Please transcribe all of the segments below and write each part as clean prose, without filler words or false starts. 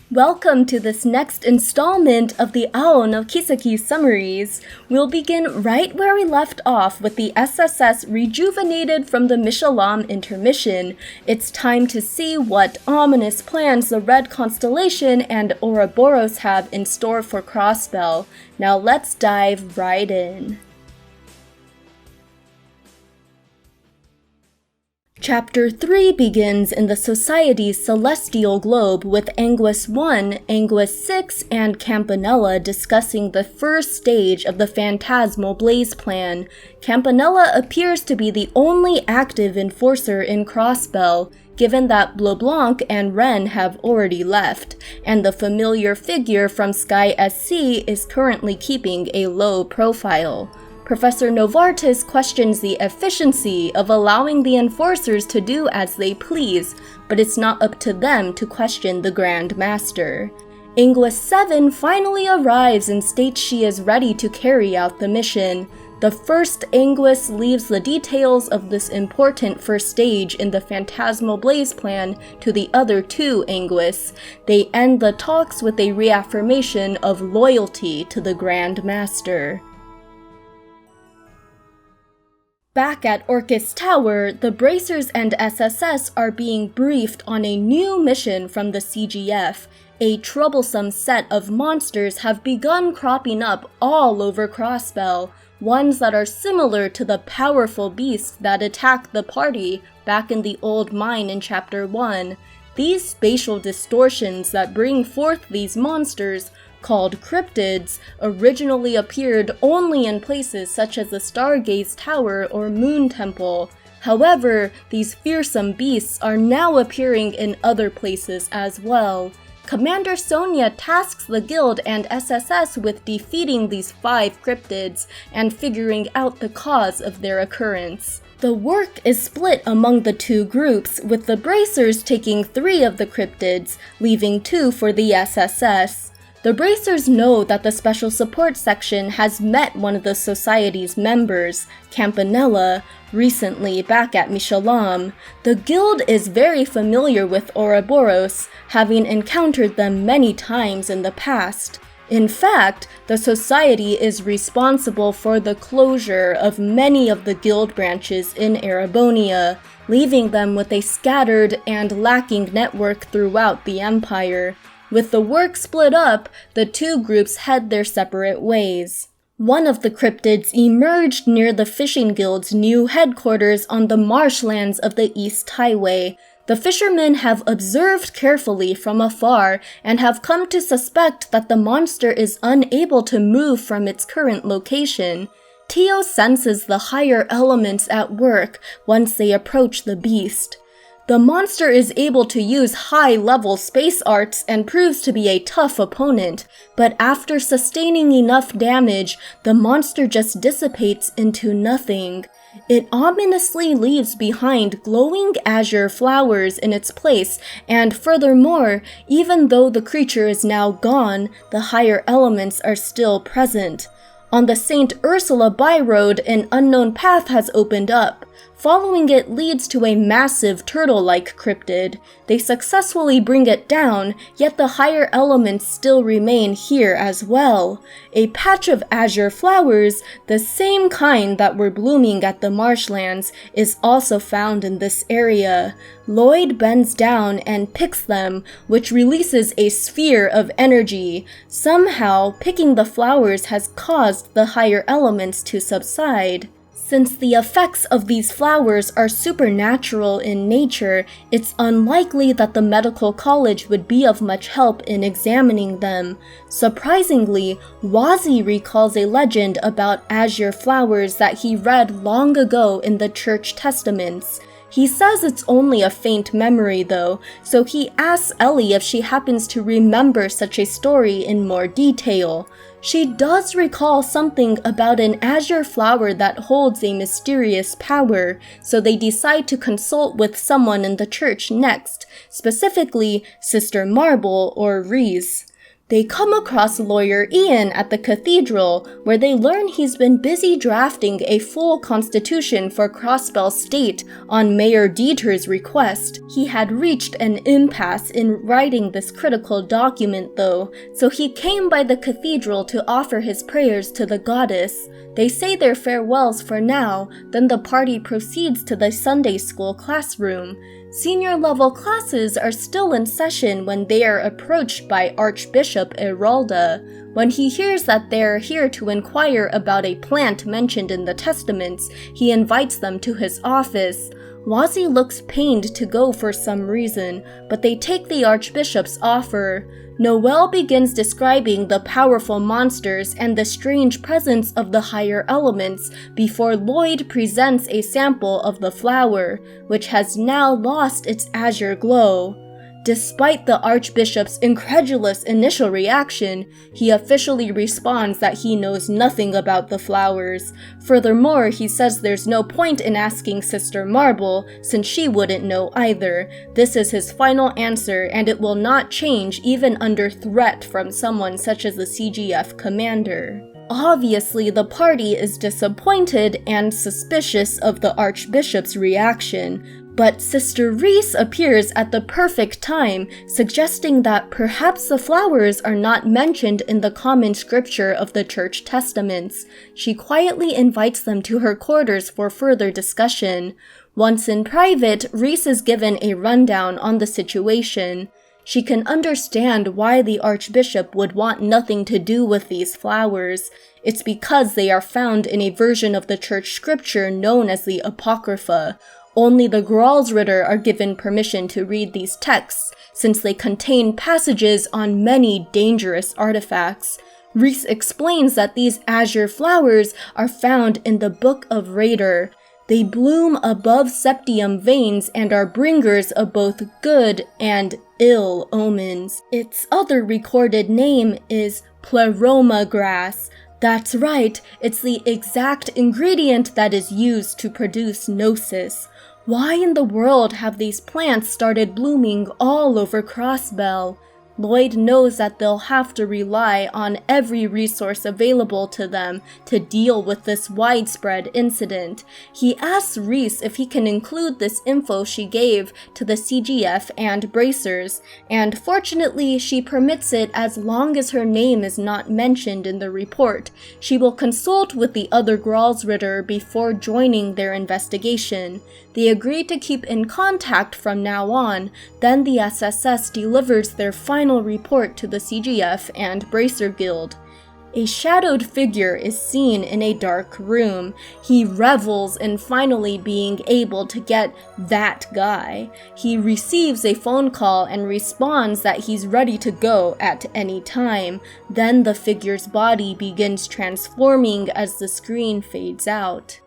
Welcome to this next installment of the Ao no Kiseki summaries. We'll begin right where we left off with the SSS rejuvenated from the Mishalam intermission. It's time to see what ominous plans the Red Constellation and Ouroboros have in store for Crossbell. Now let's dive right in. Chapter 3 begins in the Society's celestial globe with Anguis 1, Anguis 6, and Campanella discussing the first stage of the Phantasmal Blaze plan. Campanella appears to be the only active enforcer in Crossbell, given that Bloblanc and Ren have already left, and the familiar figure from Sky SC is currently keeping a low profile. Professor Novartis questions the efficiency of allowing the enforcers to do as they please, but it's not up to them to question the Grand Master. Anguis 7 finally arrives and states she is ready to carry out the mission. The first Anguis leaves the details of this important first stage in the Phantasmal Blaze plan to the other two Anguis. They end the talks with a reaffirmation of loyalty to the Grand Master. Back at Orcus Tower, the Bracers and SSS are being briefed on a new mission from the CGF. A troublesome set of monsters have begun cropping up all over Crossbell, ones that are similar to the powerful beasts that attacked the party back in the old mine in Chapter 1. These spatial distortions that bring forth these monsters, called cryptids, originally appeared only in places such as the Stargaze Tower or Moon Temple. However, these fearsome beasts are now appearing in other places as well. Commander Sonia tasks the Guild and SSS with defeating these 5 cryptids and figuring out the cause of their occurrence. The work is split among the two groups, with the Bracers taking 3 of the cryptids, leaving 2 for the SSS. The Bracers know that the Special Support Section has met one of the Society's members, Campanella, recently back at Mishalam. The Guild is very familiar with Ouroboros, having encountered them many times in the past. In fact, the Society is responsible for the closure of many of the Guild branches in Erebonia, leaving them with a scattered and lacking network throughout the Empire. With the work split up, the two groups head their separate ways. One of the cryptids emerged near the Fishing Guild's new headquarters on the marshlands of the East Highway. The fishermen have observed carefully from afar and have come to suspect that the monster is unable to move from its current location. Tio senses the higher elements at work once they approach the beast. The monster is able to use high-level space arts and proves to be a tough opponent, but after sustaining enough damage, the monster just dissipates into nothing. It ominously leaves behind glowing azure flowers in its place, and furthermore, even though the creature is now gone, the higher elements are still present. On the St. Ursula byroad, an unknown path has opened up. Following it leads to a massive turtle-like cryptid. They successfully bring it down, yet the higher elements still remain here as well. A patch of azure flowers, the same kind that were blooming at the marshlands, is also found in this area. Lloyd bends down and picks them, which releases a sphere of energy. Somehow, picking the flowers has caused the higher elements to subside. Since the effects of these flowers are supernatural in nature, it's unlikely that the medical college would be of much help in examining them. Surprisingly, Wazi recalls a legend about azure flowers that he read long ago in the church testaments. He says it's only a faint memory though, so he asks Ellie if she happens to remember such a story in more detail. She does recall something about an azure flower that holds a mysterious power, so they decide to consult with someone in the church next, specifically Sister Marble or Reese. They come across lawyer Ian at the cathedral, where they learn he's been busy drafting a full constitution for Crossbell State on Mayor Dieter's request. He had reached an impasse in writing this critical document though, so he came by the cathedral to offer his prayers to the goddess. They say their farewells for now, then the party proceeds to the Sunday school classroom. Senior level classes are still in session when they are approached by Archbishop Eralda. When he hears that they are here to inquire about a plant mentioned in the testaments, he invites them to his office. Wazi looks pained to go for some reason, but they take the Archbishop's offer. Noel begins describing the powerful monsters and the strange presence of the higher elements before Lloyd presents a sample of the flower, which has now lost its azure glow. Despite the Archbishop's incredulous initial reaction, he officially responds that he knows nothing about the flowers. Furthermore, he says there's no point in asking Sister Marble, since she wouldn't know either. This is his final answer, and it will not change even under threat from someone such as the CGF commander. Obviously, the party is disappointed and suspicious of the Archbishop's reaction. But Sister Reese appears at the perfect time, suggesting that perhaps the flowers are not mentioned in the common scripture of the church testaments. She quietly invites them to her quarters for further discussion. Once in private, Reese is given a rundown on the situation. She can understand why the Archbishop would want nothing to do with these flowers. It's because they are found in a version of the church scripture known as the Apocrypha. Only the Gralsritter are given permission to read these texts, since they contain passages on many dangerous artifacts. Reese explains that these azure flowers are found in the Book of Raider. They bloom above septium veins and are bringers of both good and ill omens. Its other recorded name is pleroma grass. That's right, it's the exact ingredient that is used to produce gnosis. Why in the world have these plants started blooming all over Crossbell? Lloyd knows that they'll have to rely on every resource available to them to deal with this widespread incident. He asks Reese if he can include this info she gave to the CGF and Bracers, and fortunately she permits it as long as her name is not mentioned in the report. She will consult with the other Gralsritter before joining their investigation. They agree to keep in contact from now on, then the SSS delivers their final report to the CGF and Bracer Guild. A shadowed figure is seen in a dark room. He revels in finally being able to get that guy. He receives a phone call and responds that he's ready to go at any time. Then the figure's body begins transforming as the screen fades out.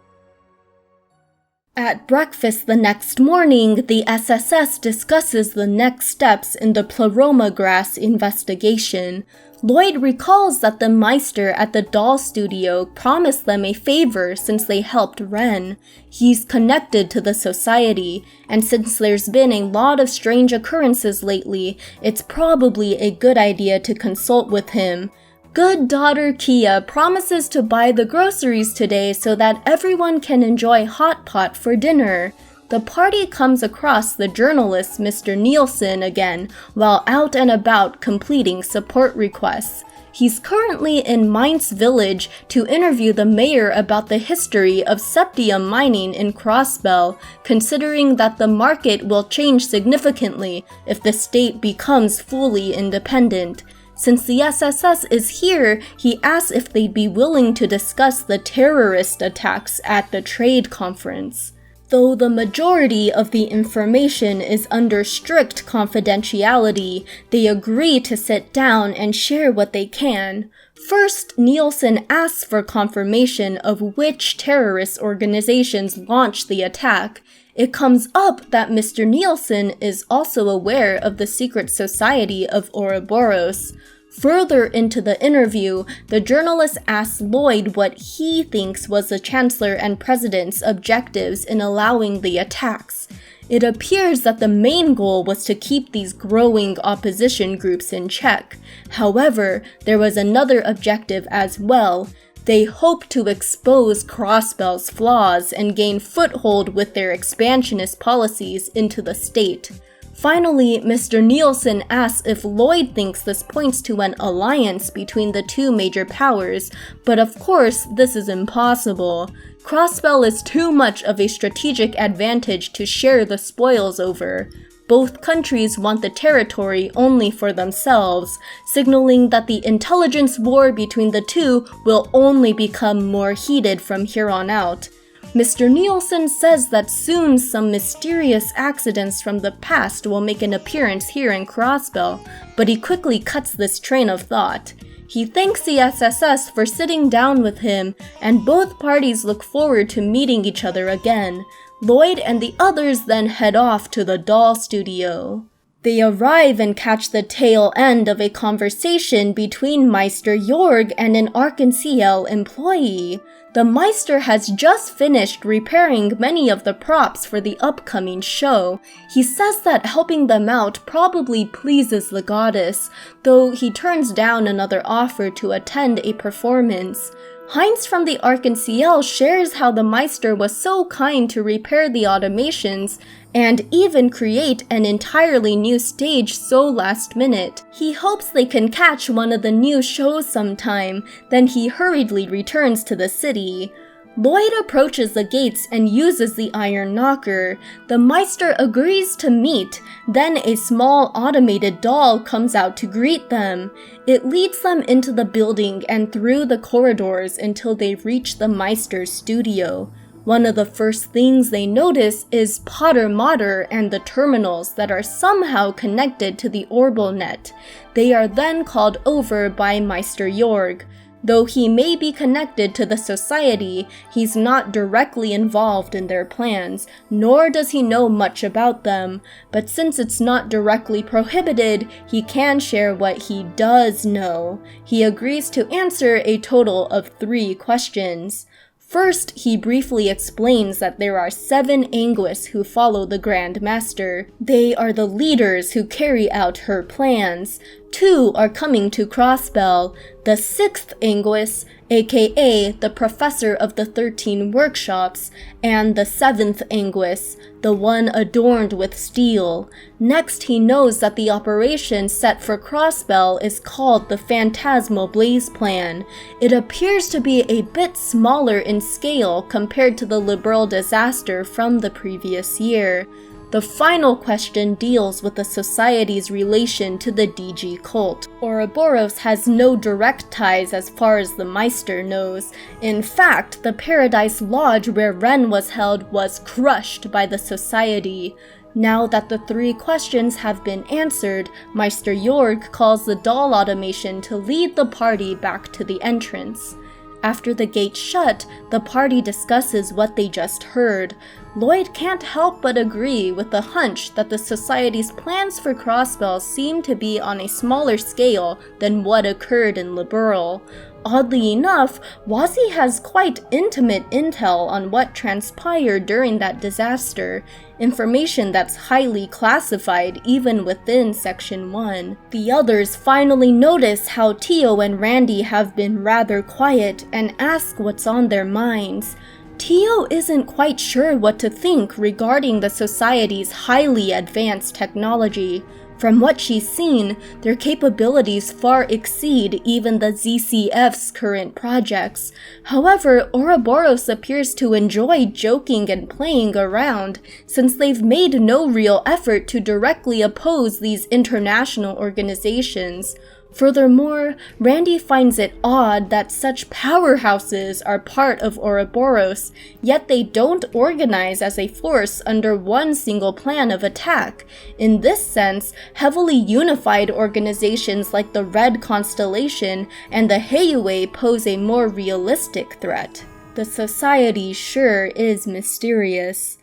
At breakfast the next morning, the SSS discusses the next steps in the pleroma grass investigation. Lloyd recalls that the Meister at the doll studio promised them a favor since they helped Ren. He's connected to the society, and since there's been a lot of strange occurrences lately, it's probably a good idea to consult with him. Good daughter Kia promises to buy the groceries today so that everyone can enjoy hot pot for dinner. The party comes across the journalist Mr. Nielsen again while out and about completing support requests. He's currently in Mainz Village to interview the mayor about the history of septium mining in Crossbell, considering that the market will change significantly if the state becomes fully independent. Since the SSS is here, he asks if they'd be willing to discuss the terrorist attacks at the trade conference. Though the majority of the information is under strict confidentiality, they agree to sit down and share what they can. First, Nielsen asks for confirmation of which terrorist organizations launched the attack. It comes up that Mr. Nielsen is also aware of the secret society of Ouroboros. Further into the interview, the journalist asks Lloyd what he thinks was the Chancellor and President's objectives in allowing the attacks. It appears that the main goal was to keep these growing opposition groups in check. However, there was another objective as well. They hoped to expose Crossbell's flaws and gain foothold with their expansionist policies into the state. Finally, Mr. Nielsen asks if Lloyd thinks this points to an alliance between the two major powers, but of course, this is impossible. Crossbell is too much of a strategic advantage to share the spoils over. Both countries want the territory only for themselves, signaling that the intelligence war between the two will only become more heated from here on out. Mr. Nielsen says that soon some mysterious accidents from the past will make an appearance here in Crossbell, but he quickly cuts this train of thought. He thanks the SSS for sitting down with him, and both parties look forward to meeting each other again. Lloyd and the others then head off to the doll studio. They arrive and catch the tail end of a conversation between Meister Jorg and an Arc-en-Ciel employee. The Meister has just finished repairing many of the props for the upcoming show. He says that helping them out probably pleases the goddess, though he turns down another offer to attend a performance. Heinz from the Arc-en-Ciel shares how the Meister was so kind to repair the automations and even create an entirely new stage so last minute. He hopes they can catch one of the new shows sometime, then he hurriedly returns to the city. Lloyd approaches the gates and uses the iron knocker. The Meister agrees to meet, then a small automated doll comes out to greet them. It leads them into the building and through the corridors until they reach the Meister's studio. One of the first things they notice is Potter Mater and the terminals that are somehow connected to the Orbital net. They are then called over by Meister Jorg. Though he may be connected to the society, he's not directly involved in their plans, nor does he know much about them. But since it's not directly prohibited, he can share what he does know. He agrees to answer a total of 3 questions. First, he briefly explains that there are 7 Anguis who follow the Grand Master. They are the leaders who carry out her plans. 2 are coming to Crossbell. The 6th Anguis, aka the Professor of the 13 Workshops, and the 7th Anguis, the one adorned with steel. Next, he knows that the operation set for Crossbell is called the Phantasmal Blaze Plan. It appears to be a bit smaller in scale compared to the Liberal disaster from the previous year. The final question deals with the society's relation to the DG cult. Ouroboros has no direct ties as far as the Meister knows. In fact, the Paradise Lodge where Ren was held was crushed by the society. Now that the 3 questions have been answered, Meister Jorg calls the doll automation to lead the party back to the entrance. After the gates shut, the party discusses what they just heard. Lloyd can't help but agree with the hunch that the Society's plans for Crossbell seem to be on a smaller scale than what occurred in Liberal. Oddly enough, Wazzy has quite intimate intel on what transpired during that disaster, information that's highly classified even within Section 1. The others finally notice how Tio and Randy have been rather quiet and ask what's on their minds. Tio isn't quite sure what to think regarding the Society's highly advanced technology. From what she's seen, their capabilities far exceed even the ZCF's current projects. However, Ouroboros appears to enjoy joking and playing around, since they've made no real effort to directly oppose these international organizations. Furthermore, Randy finds it odd that such powerhouses are part of Ouroboros, yet they don't organize as a force under one single plan of attack. In this sense, heavily unified organizations like the Red Constellation and the Heiue pose a more realistic threat. The Society sure is mysterious.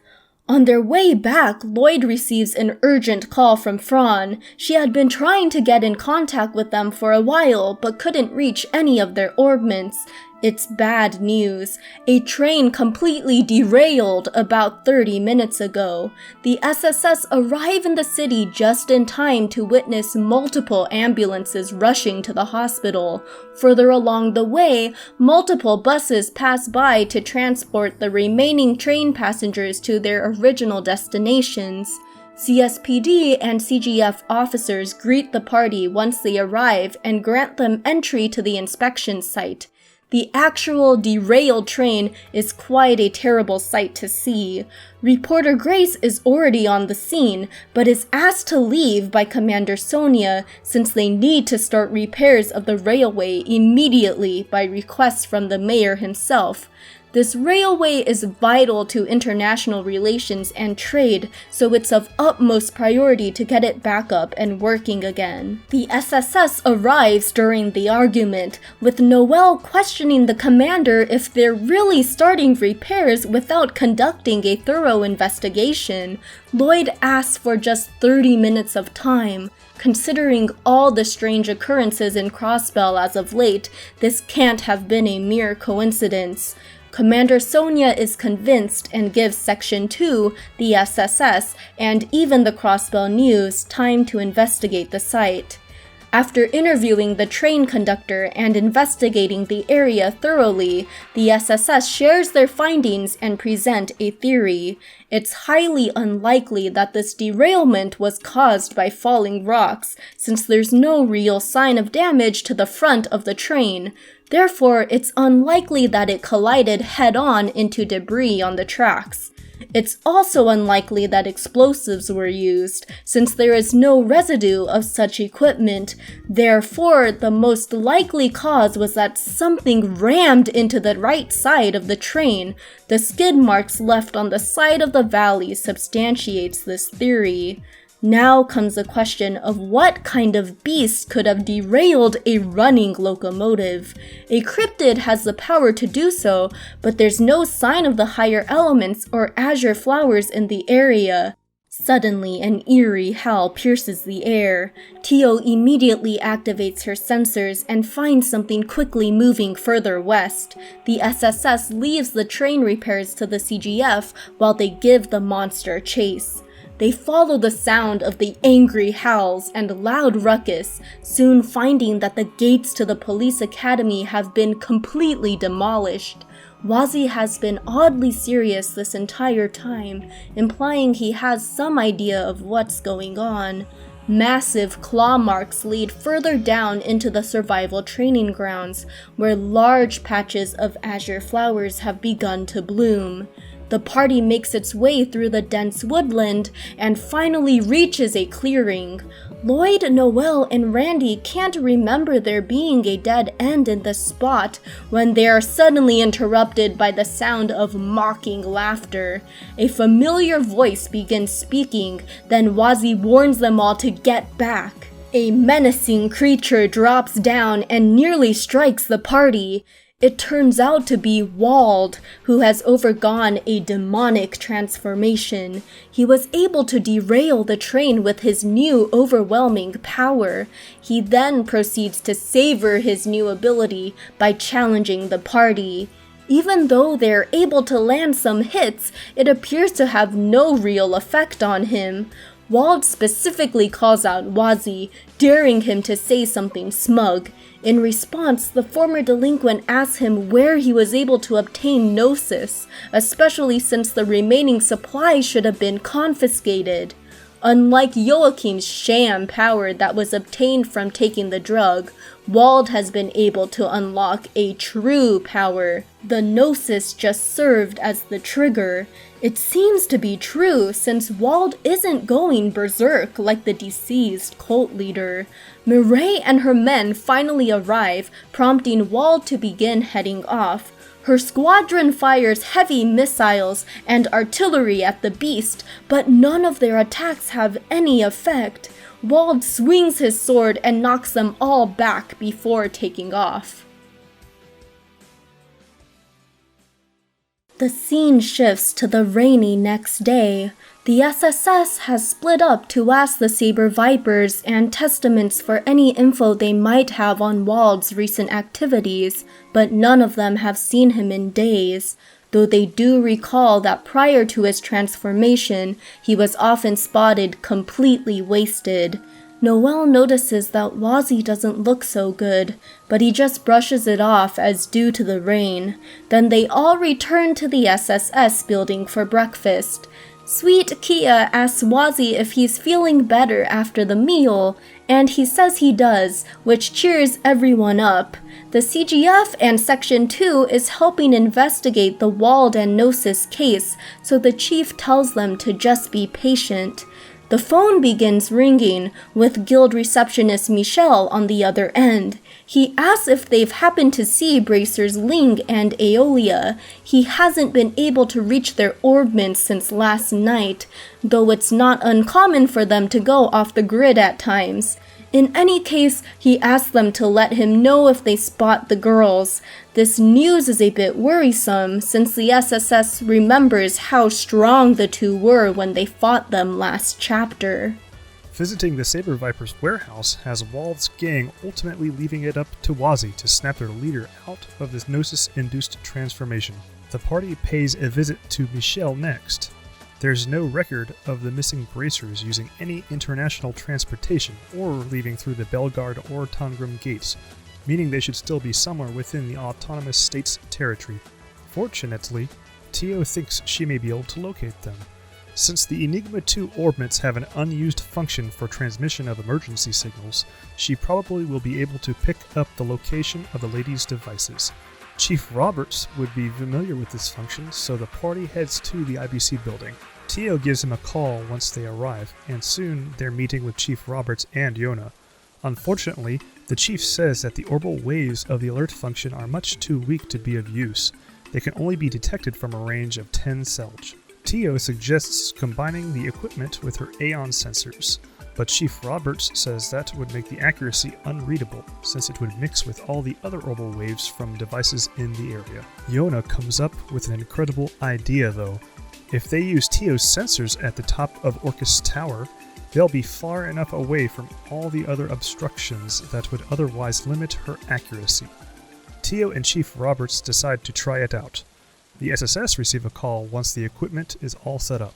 On their way back, Lloyd receives an urgent call from Fran. She had been trying to get in contact with them for a while, but couldn't reach any of their orbments. It's bad news. A train completely derailed about 30 minutes ago. The SSS arrive in the city just in time to witness multiple ambulances rushing to the hospital. Further along the way, multiple buses pass by to transport the remaining train passengers to their original destinations. CSPD and CGF officers greet the party once they arrive and grant them entry to the inspection site. The actual derailed train is quite a terrible sight to see. Reporter Grace is already on the scene, but is asked to leave by Commander Sonia since they need to start repairs of the railway immediately by request from the mayor himself. This railway is vital to international relations and trade, so it's of utmost priority to get it back up and working again. The SSS arrives during the argument, with Noel questioning the commander if they're really starting repairs without conducting a thorough investigation. Lloyd asks for just 30 minutes of time. Considering all the strange occurrences in Crossbell as of late, this can't have been a mere coincidence. Commander Sonia is convinced and gives Section 2, the SSS, and even the Crossbell News time to investigate the site. After interviewing the train conductor and investigating the area thoroughly, the SSS shares their findings and present a theory. It's highly unlikely that this derailment was caused by falling rocks, since there's no real sign of damage to the front of the train. Therefore, it's unlikely that it collided head-on into debris on the tracks. It's also unlikely that explosives were used, since there is no residue of such equipment. Therefore, the most likely cause was that something rammed into the right side of the train. The skid marks left on the side of the valley substantiates this theory. Now comes the question of what kind of beast could have derailed a running locomotive. A cryptid has the power to do so, but there's no sign of the higher elements or azure flowers in the area. Suddenly, an eerie howl pierces the air. Tio immediately activates her sensors and finds something quickly moving further west. The SSS leaves the train repairs to the CGF while they give the monster chase. They follow the sound of the angry howls and loud ruckus, soon finding that the gates to the police academy have been completely demolished. Wazi has been oddly serious this entire time, implying he has some idea of what's going on. Massive claw marks lead further down into the survival training grounds, where large patches of azure flowers have begun to bloom. The party makes its way through the dense woodland and finally reaches a clearing. Lloyd, Noel, and Randy can't remember there being a dead end in the spot when they are suddenly interrupted by the sound of mocking laughter. A familiar voice begins speaking, then Wazi warns them all to get back. A menacing creature drops down and nearly strikes the party. It turns out to be Wald, who has overgone a demonic transformation. He was able to derail the train with his new overwhelming power. He then proceeds to savor his new ability by challenging the party. Even though they're able to land some hits, it appears to have no real effect on him. Wald specifically calls out Wazi, daring him to say something smug. In response, the former delinquent asks him where he was able to obtain Gnosis, especially since the remaining supplies should have been confiscated. Unlike Joachim's sham power that was obtained from taking the drug, Wald has been able to unlock a true power. The Gnosis just served as the trigger. It seems to be true since Wald isn't going berserk like the deceased cult leader. Mireille and her men finally arrive, prompting Wald to begin heading off. Her squadron fires heavy missiles and artillery at the beast, but none of their attacks have any effect. Wald swings his sword and knocks them all back before taking off. The scene shifts to the rainy next day. The SSS has split up to ask the Saber Vipers and Testaments for any info they might have on Wald's recent activities, but none of them have seen him in days, though they do recall that prior to his transformation, he was often spotted completely wasted. Noelle notices that Wazzy doesn't look so good, but he just brushes it off as due to the rain. Then they all return to the SSS building for breakfast. Sweet Kia asks Wazzy if he's feeling better after the meal, and he says he does, which cheers everyone up. The CGF and Section 2 is helping investigate the Wald and Gnosis case, so the chief tells them to just be patient. The phone begins ringing, with guild receptionist Michelle on the other end. He asks if they've happened to see Bracers Ling and Aeolia. He hasn't been able to reach their orbments since last night, though it's not uncommon for them to go off the grid at times. In any case, he asks them to let him know if they spot the girls. This news is a bit worrisome, since the SSS remembers how strong the two were when they fought them last chapter. Visiting the Saber Viper's warehouse has Wald's gang ultimately leaving it up to Wazzy to snap their leader out of this Gnosis-induced transformation. The party pays a visit to Michelle next. There's no record of the missing Bracers using any international transportation or leaving through the Belgard or Tangram gates, meaning they should still be somewhere within the autonomous state's territory. Fortunately, Tio thinks she may be able to locate them. Since the Enigma 2 orbments have an unused function for transmission of emergency signals, she probably will be able to pick up the location of the lady's devices. Chief Roberts would be familiar with this function, so the party heads to the IBC building. Tio gives him a call once they arrive, and soon they're meeting with Chief Roberts and Yona. Unfortunately, the chief says that the orbital waves of the alert function are much too weak to be of use. They can only be detected from a range of 10 Selge. Tio suggests combining the equipment with her Aeon sensors, but Chief Roberts says that would make the accuracy unreadable, since it would mix with all the other orbital waves from devices in the area. Yona comes up with an incredible idea though. If they use Tio's sensors at the top of Orcus Tower, they'll be far enough away from all the other obstructions that would otherwise limit her accuracy. Tio and Chief Roberts decide to try it out. The SSS receive a call once the equipment is all set up.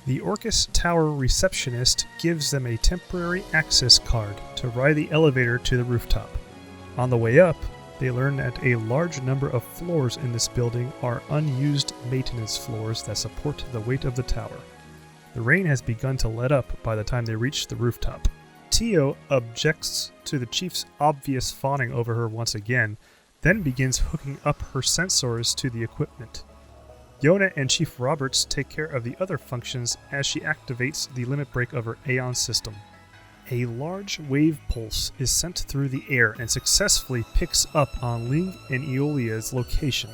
The Orcus Tower receptionist gives them a temporary access card to ride the elevator to the rooftop. On the way up, they learn that a large number of floors in this building are unused maintenance floors that support the weight of the tower. The rain has begun to let up by the time they reach the rooftop. Tio objects to the chief's obvious fawning over her once again, then begins hooking up her sensors to the equipment. Yona and Chief Roberts take care of the other functions as she activates the limit break of her Aeon system. A large wave pulse is sent through the air and successfully picks up on Ling and Aeolia's location.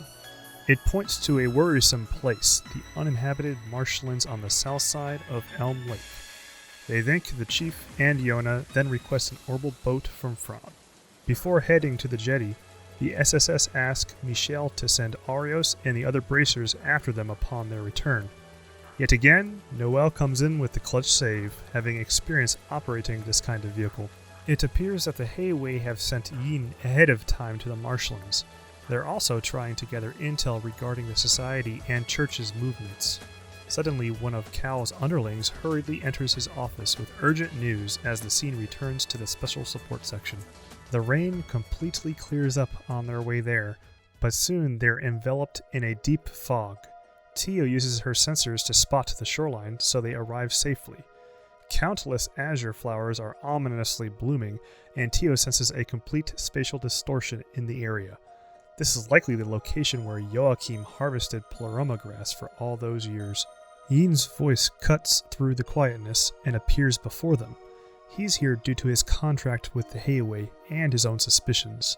It points to a worrisome place, the uninhabited marshlands on the south side of Elm Lake. They thank the chief and Yona, then request an orbital boat from Fran. Before heading to the jetty, the SSS asks Michelle to send Arios and the other Bracers after them upon their return. Yet again, Noelle comes in with the clutch save, having experience operating this kind of vehicle. It appears that the Hayway have sent Yin ahead of time to the marshlands. They're also trying to gather intel regarding the society and church's movements. Suddenly, one of Cal's underlings hurriedly enters his office with urgent news as the scene returns to the special support section. The rain completely clears up on their way there, but soon they're enveloped in a deep fog. Tio uses her sensors to spot the shoreline, so they arrive safely. Countless azure flowers are ominously blooming, and Tio senses a complete spatial distortion in the area. This is likely the location where Joachim harvested pleroma grass for all those years. Yin's voice cuts through the quietness and appears before them. He's here due to his contract with the Hayway and his own suspicions.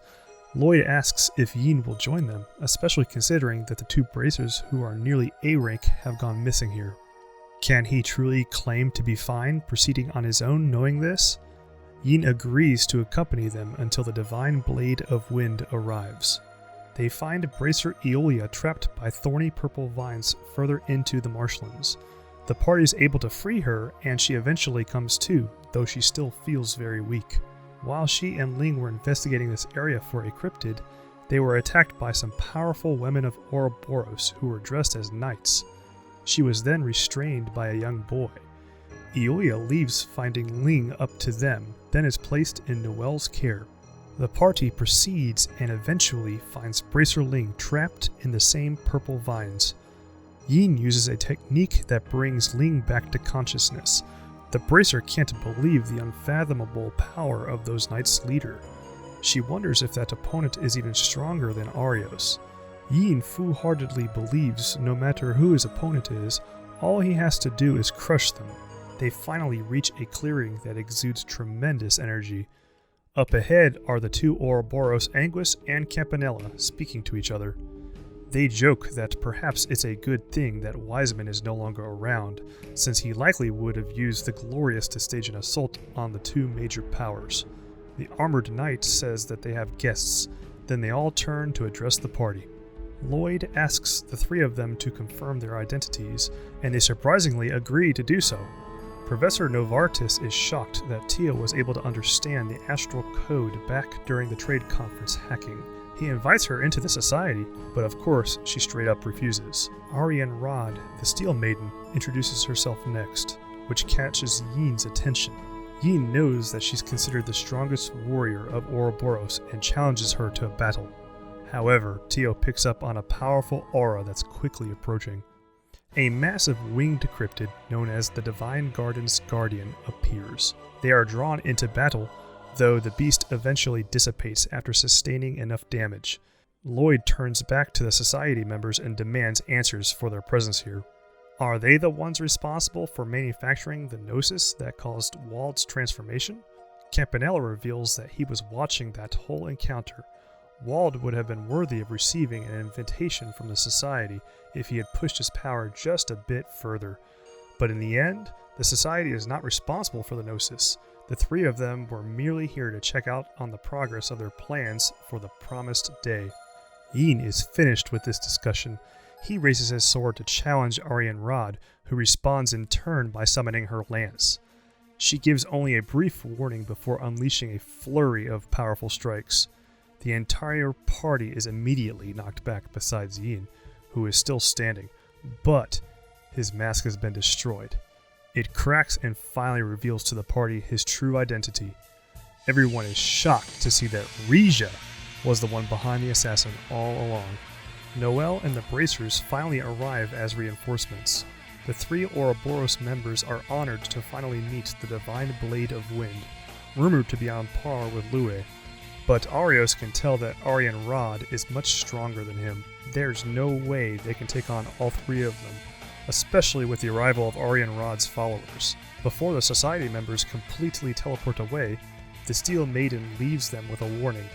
Lloyd asks if Yin will join them, especially considering that the two Bracers who are nearly A rank have gone missing here. Can he truly claim to be fine proceeding on his own knowing this? Yin agrees to accompany them until the Divine Blade of Wind arrives. They find Bracer Aeolia trapped by thorny purple vines further into the marshlands. The party's able to free her, and she eventually comes to, though she still feels very weak. While she and Ling were investigating this area for a cryptid, they were attacked by some powerful women of Ouroboros who were dressed as knights. She was then restrained by a young boy. Ioya leaves, finding Ling up to them, then is placed in Noelle's care. The party proceeds and eventually finds Bracer Ling trapped in the same purple vines. Yin uses a technique that brings Ling back to consciousness. The Bracer can't believe the unfathomable power of those knights' leader. She wonders if that opponent is even stronger than Arios. Yin foolhardily believes no matter who his opponent is, all he has to do is crush them. They finally reach a clearing that exudes tremendous energy. Up ahead are the two Ouroboros, Anguis and Campanella, speaking to each other. They joke that perhaps it's a good thing that Wiseman is no longer around, since he likely would have used the Glorious to stage an assault on the two major powers. The armored knight says that they have guests, then they all turn to address the party. Lloyd asks the three of them to confirm their identities, and they surprisingly agree to do so. Professor Novartis is shocked that Tia was able to understand the astral code back during the trade conference hacking. He invites her into the society, but of course she straight up refuses. Ariane Rod, the Steel Maiden, introduces herself next, which catches Yin's attention. Yin knows that she's considered the strongest warrior of Ouroboros and challenges her to a battle. However, Tio picks up on a powerful aura that's quickly approaching. A massive winged cryptid known as the Divine Garden's Guardian appears. They are drawn into battle, though the beast eventually dissipates after sustaining enough damage. Lloyd turns back to the society members and demands answers for their presence here. Are they the ones responsible for manufacturing the gnosis that caused Wald's transformation? Campanella reveals that he was watching that whole encounter. Wald would have been worthy of receiving an invitation from the society if he had pushed his power just a bit further. But in the end, the society is not responsible for the gnosis. The three of them were merely here to check out on the progress of their plans for the promised day. Yin is finished with this discussion. He raises his sword to challenge Ariane Rod, who responds in turn by summoning her lance. She gives only a brief warning before unleashing a flurry of powerful strikes. The entire party is immediately knocked back besides Yin, who is still standing, but his mask has been destroyed. It cracks and finally reveals to the party his true identity. Everyone is shocked to see that Regia was the one behind the assassin all along. Noelle and the Bracers finally arrive as reinforcements. The three Ouroboros members are honored to finally meet the Divine Blade of Wind, rumored to be on par with Lue. But Arios can tell that Ariane Rod is much stronger than him. There's no way they can take on all three of them, especially with the arrival of Ariane Rod's followers. Before the society members completely teleport away, the Steel Maiden leaves them with a warning.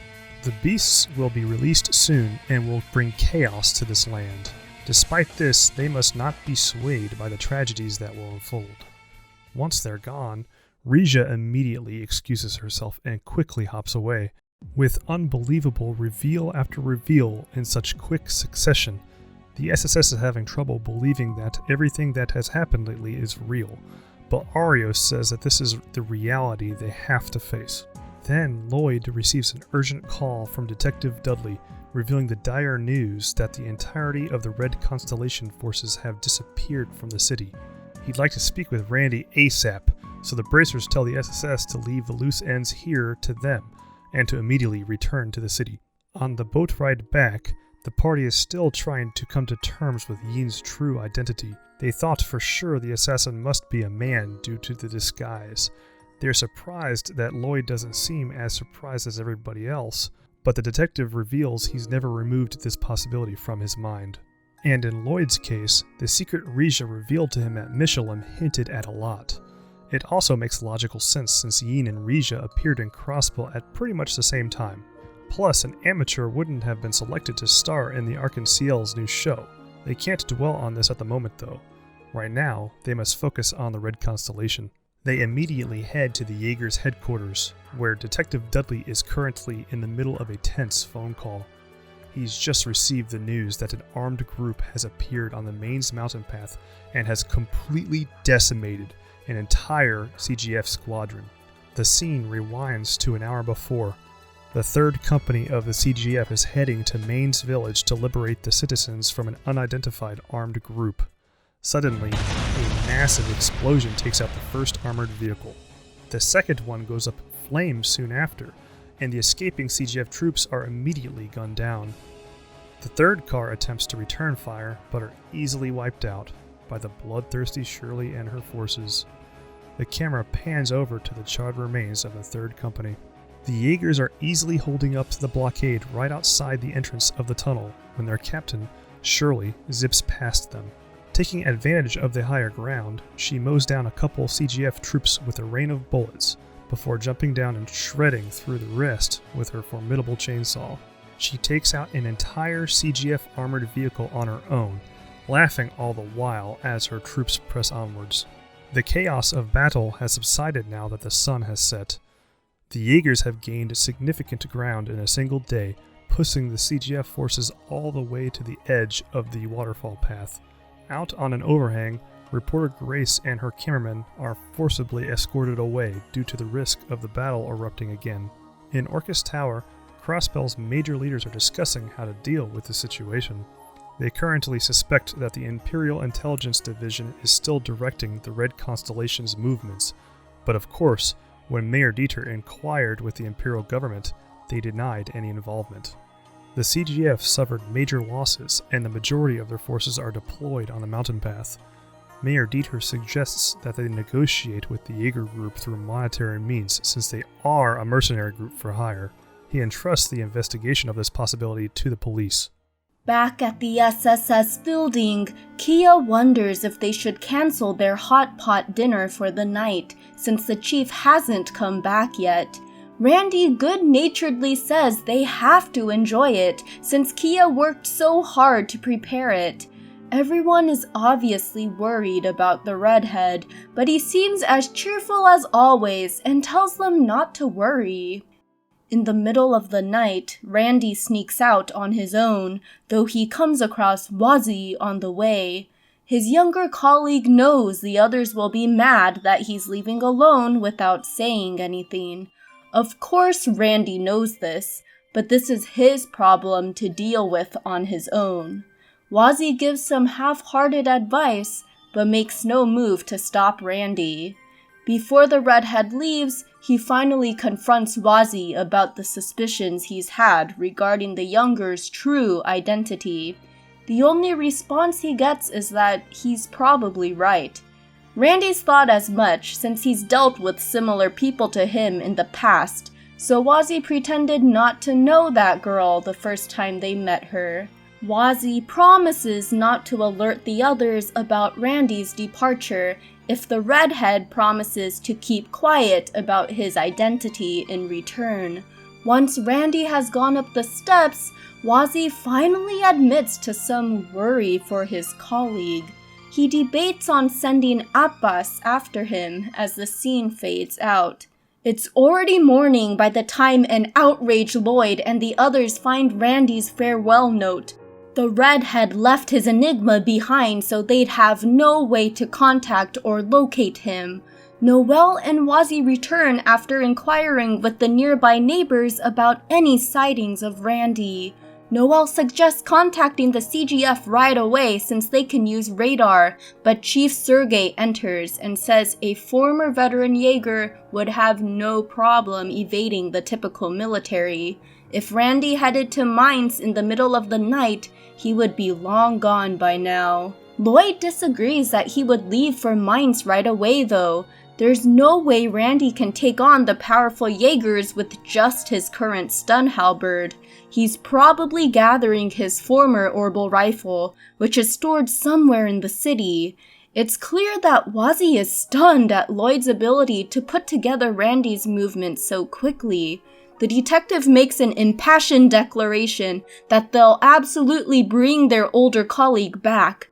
The beasts will be released soon and will bring chaos to this land. Despite this, they must not be swayed by the tragedies that will unfold. Once they're gone, Regia immediately excuses herself and quickly hops away. With unbelievable reveal after reveal in such quick succession, the SSS is having trouble believing that everything that has happened lately is real, but Arios says that this is the reality they have to face. Then Lloyd receives an urgent call from Detective Dudley, revealing the dire news that the entirety of the Red Constellation forces have disappeared from the city. He'd like to speak with Randy ASAP, so the Bracers tell the SSS to leave the loose ends here to them, and to immediately return to the city. On the boat ride back, the party is still trying to come to terms with Yin's true identity. They thought for sure the assassin must be a man due to the disguise. They're surprised that Lloyd doesn't seem as surprised as everybody else, but the detective reveals he's never removed this possibility from his mind. And in Lloyd's case, the secret Regia revealed to him at Michelin hinted at a lot. It also makes logical sense since Yin and Regia appeared in Crossbell at pretty much the same time. Plus, an amateur wouldn't have been selected to star in the Arc-en-Ciel's new show. They can't dwell on this at the moment though. Right now, they must focus on the Red Constellation. They immediately head to the Jaeger's headquarters, where Detective Dudley is currently in the middle of a tense phone call. He's just received the news that an armed group has appeared on the mains mountain path and has completely decimated an entire CGF squadron. The scene rewinds to an hour before. The 3rd Company of the CGF is heading to Main's village to liberate the citizens from an unidentified armed group. Suddenly, a massive explosion takes out the first armored vehicle. The second one goes up in flames soon after, and the escaping CGF troops are immediately gunned down. The 3rd car attempts to return fire, but are easily wiped out by the bloodthirsty Shirley and her forces. The camera pans over to the charred remains of the 3rd Company. The Jaegers are easily holding up the blockade right outside the entrance of the tunnel when their captain, Shirley, zips past them. Taking advantage of the higher ground, she mows down a couple CGF troops with a rain of bullets before jumping down and shredding through the rest with her formidable chainsaw. She takes out an entire CGF armored vehicle on her own, laughing all the while as her troops press onwards. The chaos of battle has subsided now that the sun has set. The Jaegers have gained significant ground in a single day, pushing the CGF forces all the way to the edge of the waterfall path. Out on an overhang, reporter Grace and her cameramen are forcibly escorted away due to the risk of the battle erupting again. In Orcus Tower, Crossbell's major leaders are discussing how to deal with the situation. They currently suspect that the Imperial Intelligence Division is still directing the Red Constellation's movements, but of course, when Mayor Dieter inquired with the Imperial government, they denied any involvement. The CGF suffered major losses, and the majority of their forces are deployed on the mountain path. Mayor Dieter suggests that they negotiate with the Jaeger group through monetary means, since they are a mercenary group for hire. He entrusts the investigation of this possibility to the police. Back at the SSS building, Kia wonders if they should cancel their hot pot dinner for the night, since the chief hasn't come back yet. Randy good-naturedly says they have to enjoy it, since Kia worked so hard to prepare it. Everyone is obviously worried about the redhead, but he seems as cheerful as always and tells them not to worry. In the middle of the night, Randy sneaks out on his own, though he comes across Wazzy on the way. His younger colleague knows the others will be mad that he's leaving alone without saying anything. Of course Randy knows this, but this is his problem to deal with on his own. Wazzy gives some half-hearted advice, but makes no move to stop Randy. Before the redhead leaves, he finally confronts Wazzy about the suspicions he's had regarding the younger's true identity. The only response he gets is that he's probably right. Randy's thought as much since he's dealt with similar people to him in the past, so Wazzy pretended not to know that girl the first time they met her. Wazzy promises not to alert the others about Randy's departure if the redhead promises to keep quiet about his identity in return. Once Randy has gone up the steps, Wazzy finally admits to some worry for his colleague. He debates on sending Abbas after him as the scene fades out. It's already morning by the time an outraged Lloyd and the others find Randy's farewell note. The redhead left his enigma behind so they'd have no way to contact or locate him. Noelle and Wazzy return after inquiring with the nearby neighbors about any sightings of Randy. Noelle suggests contacting the CGF right away since they can use radar, but Chief Sergei enters and says a former veteran Jaeger would have no problem evading the typical military. If Randy headed to Mainz in the middle of the night, he would be long gone by now. Lloyd disagrees that he would leave for Mainz right away though. There's no way Randy can take on the powerful Jaegers with just his current stun halberd. He's probably gathering his former orbital rifle, which is stored somewhere in the city. It's clear that Wazzy is stunned at Lloyd's ability to put together Randy's movements so quickly. The detective makes an impassioned declaration that they'll absolutely bring their older colleague back.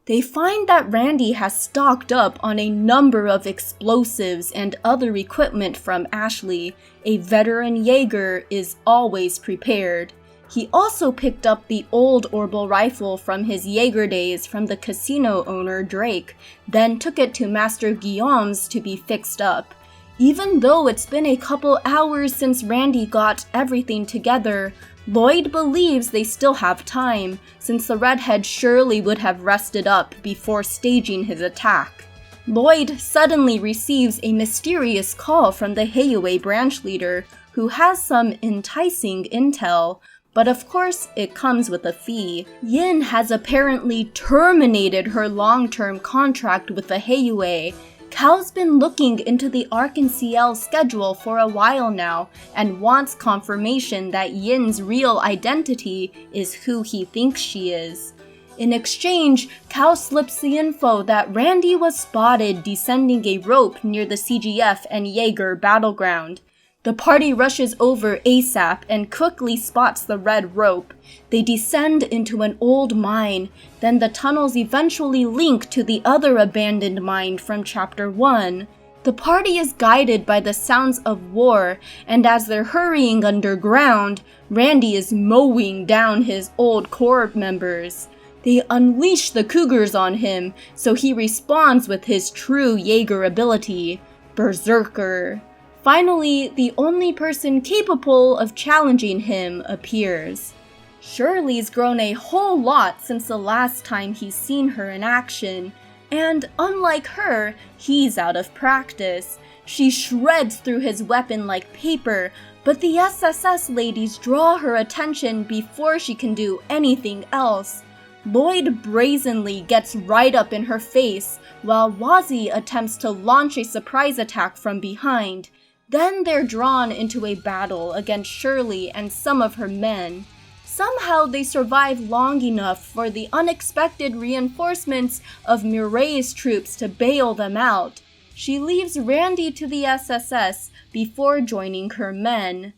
They find that Randy has stocked up on a number of explosives and other equipment from Ashley. A veteran Jaeger is always prepared. He also picked up the old Orbital rifle from his Jaeger days from the casino owner Drake, then took it to Master Guillaume's to be fixed up. Even though it's been a couple hours since Randy got everything together, Lloyd believes they still have time, since the redhead surely would have rested up before staging his attack. Lloyd suddenly receives a mysterious call from the Heiyue branch leader, who has some enticing intel, but of course it comes with a fee. Yin has apparently terminated her long-term contract with the Heiyue. Cal's been looking into the Arc-en-Ciel schedule for a while now and wants confirmation that Yin's real identity is who he thinks she is. In exchange, Cal slips the info that Randy was spotted descending a rope near the CGF and Jaeger battleground. The party rushes over ASAP and quickly spots the red rope. They descend into an old mine, then the tunnels eventually link to the other abandoned mine from Chapter 1. The party is guided by the sounds of war, and as they're hurrying underground, Randy is mowing down his old Corps members. They unleash the Cougars on him, so he responds with his true Jaeger ability, Berserker. Finally, the only person capable of challenging him appears. Shirley's grown a whole lot since the last time he's seen her in action, and unlike her, he's out of practice. She shreds through his weapon like paper, but the SSS ladies draw her attention before she can do anything else. Lloyd brazenly gets right up in her face, while Wazzy attempts to launch a surprise attack from behind. Then they're drawn into a battle against Shirley and some of her men. Somehow they survive long enough for the unexpected reinforcements of Mirai's troops to bail them out. She leaves Randy to the SSS before joining her men.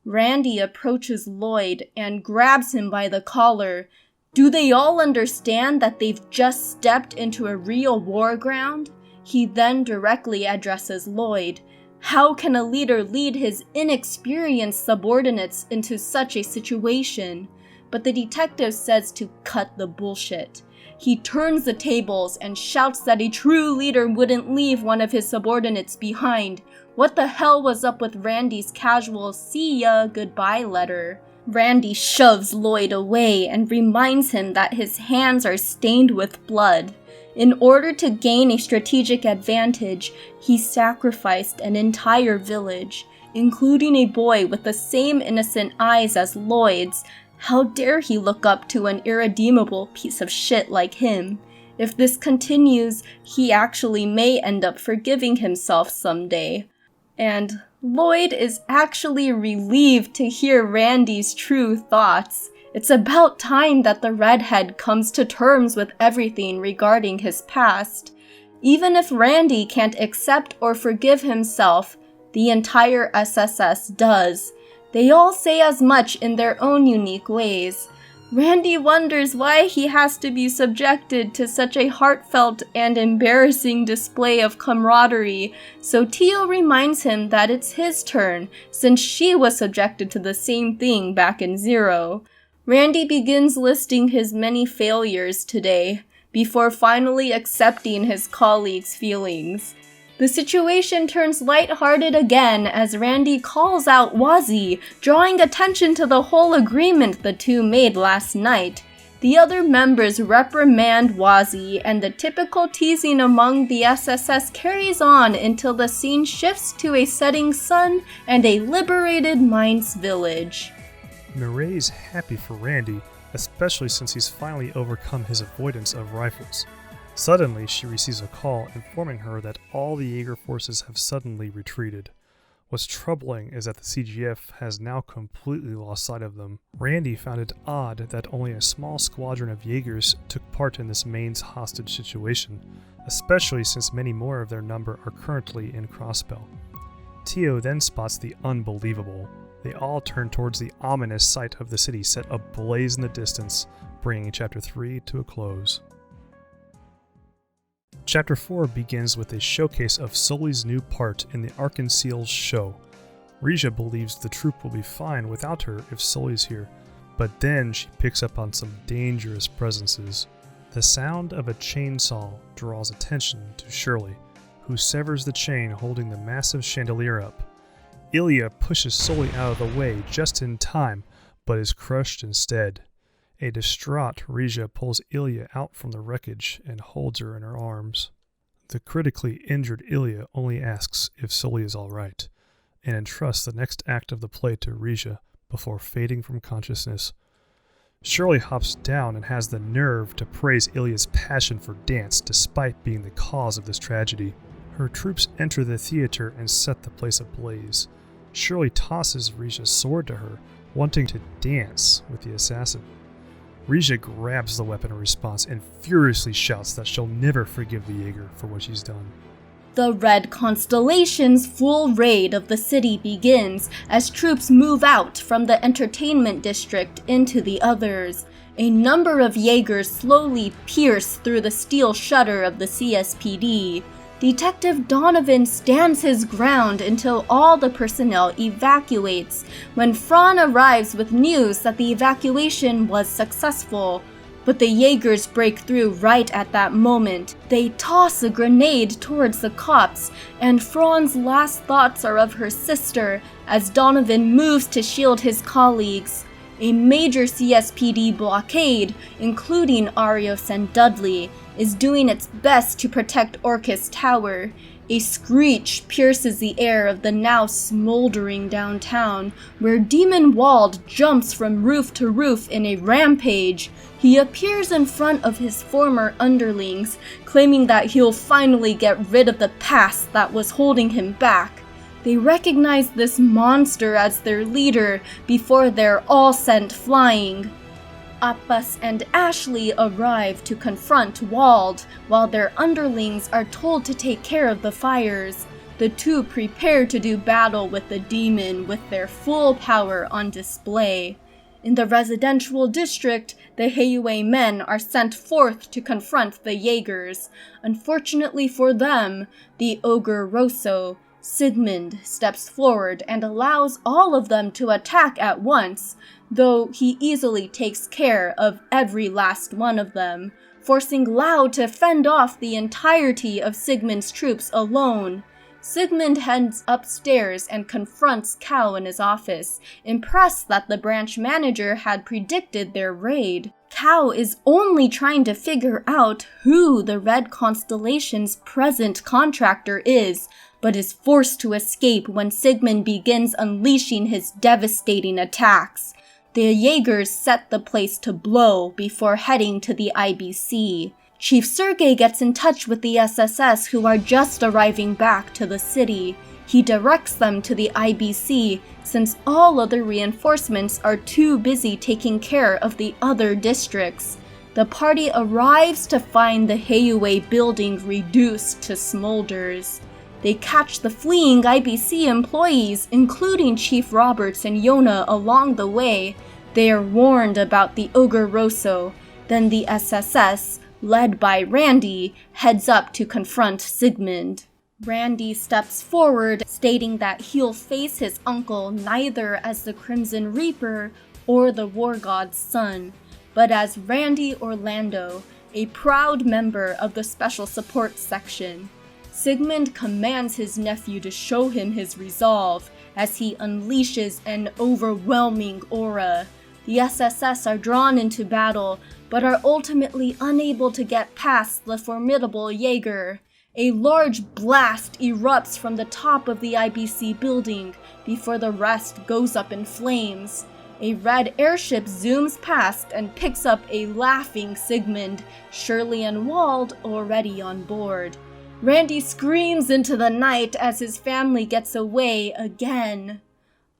Randy approaches Lloyd and grabs him by the collar. Do they all understand that they've just stepped into a real war ground? He then directly addresses Lloyd. How can a leader lead his inexperienced subordinates into such a situation? But the detective says to cut the bullshit. He turns the tables and shouts that a true leader wouldn't leave one of his subordinates behind. What the hell was up with Randy's casual "see ya, goodbye" letter? Randy shoves Lloyd away and reminds him that his hands are stained with blood. In order to gain a strategic advantage, he sacrificed an entire village, including a boy with the same innocent eyes as Lloyd's. How dare he look up to an irredeemable piece of shit like him? If this continues, he actually may end up forgiving himself someday. And Lloyd is actually relieved to hear Randy's true thoughts. It's about time that the redhead comes to terms with everything regarding his past. Even if Randy can't accept or forgive himself, the entire SSS does. They all say as much in their own unique ways. Randy wonders why he has to be subjected to such a heartfelt and embarrassing display of camaraderie, so Tio reminds him that it's his turn, since she was subjected to the same thing back in Zero. Randy begins listing his many failures today, before finally accepting his colleagues' feelings. The situation turns lighthearted again as Randy calls out Wazzy, drawing attention to the whole agreement the two made last night. The other members reprimand Wazzy, and the typical teasing among the SSS carries on until the scene shifts to a setting sun and a liberated Mainz village. Mirai's happy for Randy, especially since he's finally overcome his avoidance of rifles. Suddenly, she receives a call informing her that all the Jaeger forces have suddenly retreated. What's troubling is that the CGF has now completely lost sight of them. Randy found it odd that only a small squadron of Jaegers took part in this Mainz hostage situation, especially since many more of their number are currently in Crossbell. Tio then spots the unbelievable. They all turn towards the ominous sight of the city set ablaze in the distance, bringing Chapter 3 to a close. Chapter 4 begins with a showcase of Sully's new part in the Arc-en-Ciel's show. Rija believes the troop will be fine without her if Sully's here, But then she picks up on some dangerous presences. The sound of a chainsaw draws attention to Shirley, who severs the chain holding the massive chandelier up. Ilya pushes Sully out of the way just in time, but is crushed instead. A distraught Rija pulls Ilya out from the wreckage and holds her in her arms. The critically injured Ilya only asks if Sully is alright, and entrusts the next act of the play to Rija before fading from consciousness. Shirley hops down and has the nerve to praise Ilya's passion for dance despite being the cause of this tragedy. Her troops enter the theater and set the place ablaze. Shirley tosses Rija's sword to her, wanting to dance with the assassin. Rija grabs the weapon in response and furiously shouts that she'll never forgive the Jaeger for what she's done. The Red Constellation's full raid of the city begins as troops move out from the entertainment district into the others. A number of Jaegers slowly pierce through the steel shutter of the CSPD. Detective Donovan stands his ground until all the personnel evacuates, when Fran arrives with news that the evacuation was successful. But the Jaegers break through right at that moment. They toss a grenade towards the cops, and Fran's last thoughts are of her sister as Donovan moves to shield his colleagues. A major CSPD blockade, including Arios and Dudley, is doing its best to protect Orcus Tower. A screech pierces the air of the now smoldering downtown, where Demon Wald jumps from roof to roof in a rampage. He appears in front of his former underlings, claiming that he'll finally get rid of the past that was holding him back. They recognize this monster as their leader before they're all sent flying. Appas and Ashley arrive to confront Wald, while their underlings are told to take care of the fires. The two prepare to do battle with the demon with their full power on display. In the residential district, the Heiyue men are sent forth to confront the Jaegers. Unfortunately for them, the Ogre Rosso, Sigmund, steps forward and allows all of them to attack at once, though he easily takes care of every last one of them, forcing Lau to fend off the entirety of Sigmund's troops alone. Sigmund heads upstairs and confronts Kao in his office, impressed that the branch manager had predicted their raid. Kao is only trying to figure out who the Red Constellation's present contractor is, but is forced to escape when Sigmund begins unleashing his devastating attacks. The Jaegers set the place to blow before heading to the IBC. Chief Sergei gets in touch with the SSS, who are just arriving back to the city. He directs them to the IBC since all other reinforcements are too busy taking care of the other districts. The party arrives to find the Heiyue building reduced to smolders. They catch the fleeing IBC employees, including Chief Roberts and Yona, along the way. They are warned about the Ogre Rosso. Then the SSS, led by Randy, heads up to confront Sigmund. Randy steps forward, stating that he'll face his uncle neither as the Crimson Reaper or the War God's son, but as Randy Orlando, a proud member of the Special Support Section. Sigmund commands his nephew to show him his resolve as he unleashes an overwhelming aura. The SSS are drawn into battle, but are ultimately unable to get past the formidable Jaeger. A large blast erupts from the top of the IBC building before the rest goes up in flames. A red airship zooms past and picks up a laughing Sigmund, Shirley and Wald already on board. Randy screams into the night as his family gets away again.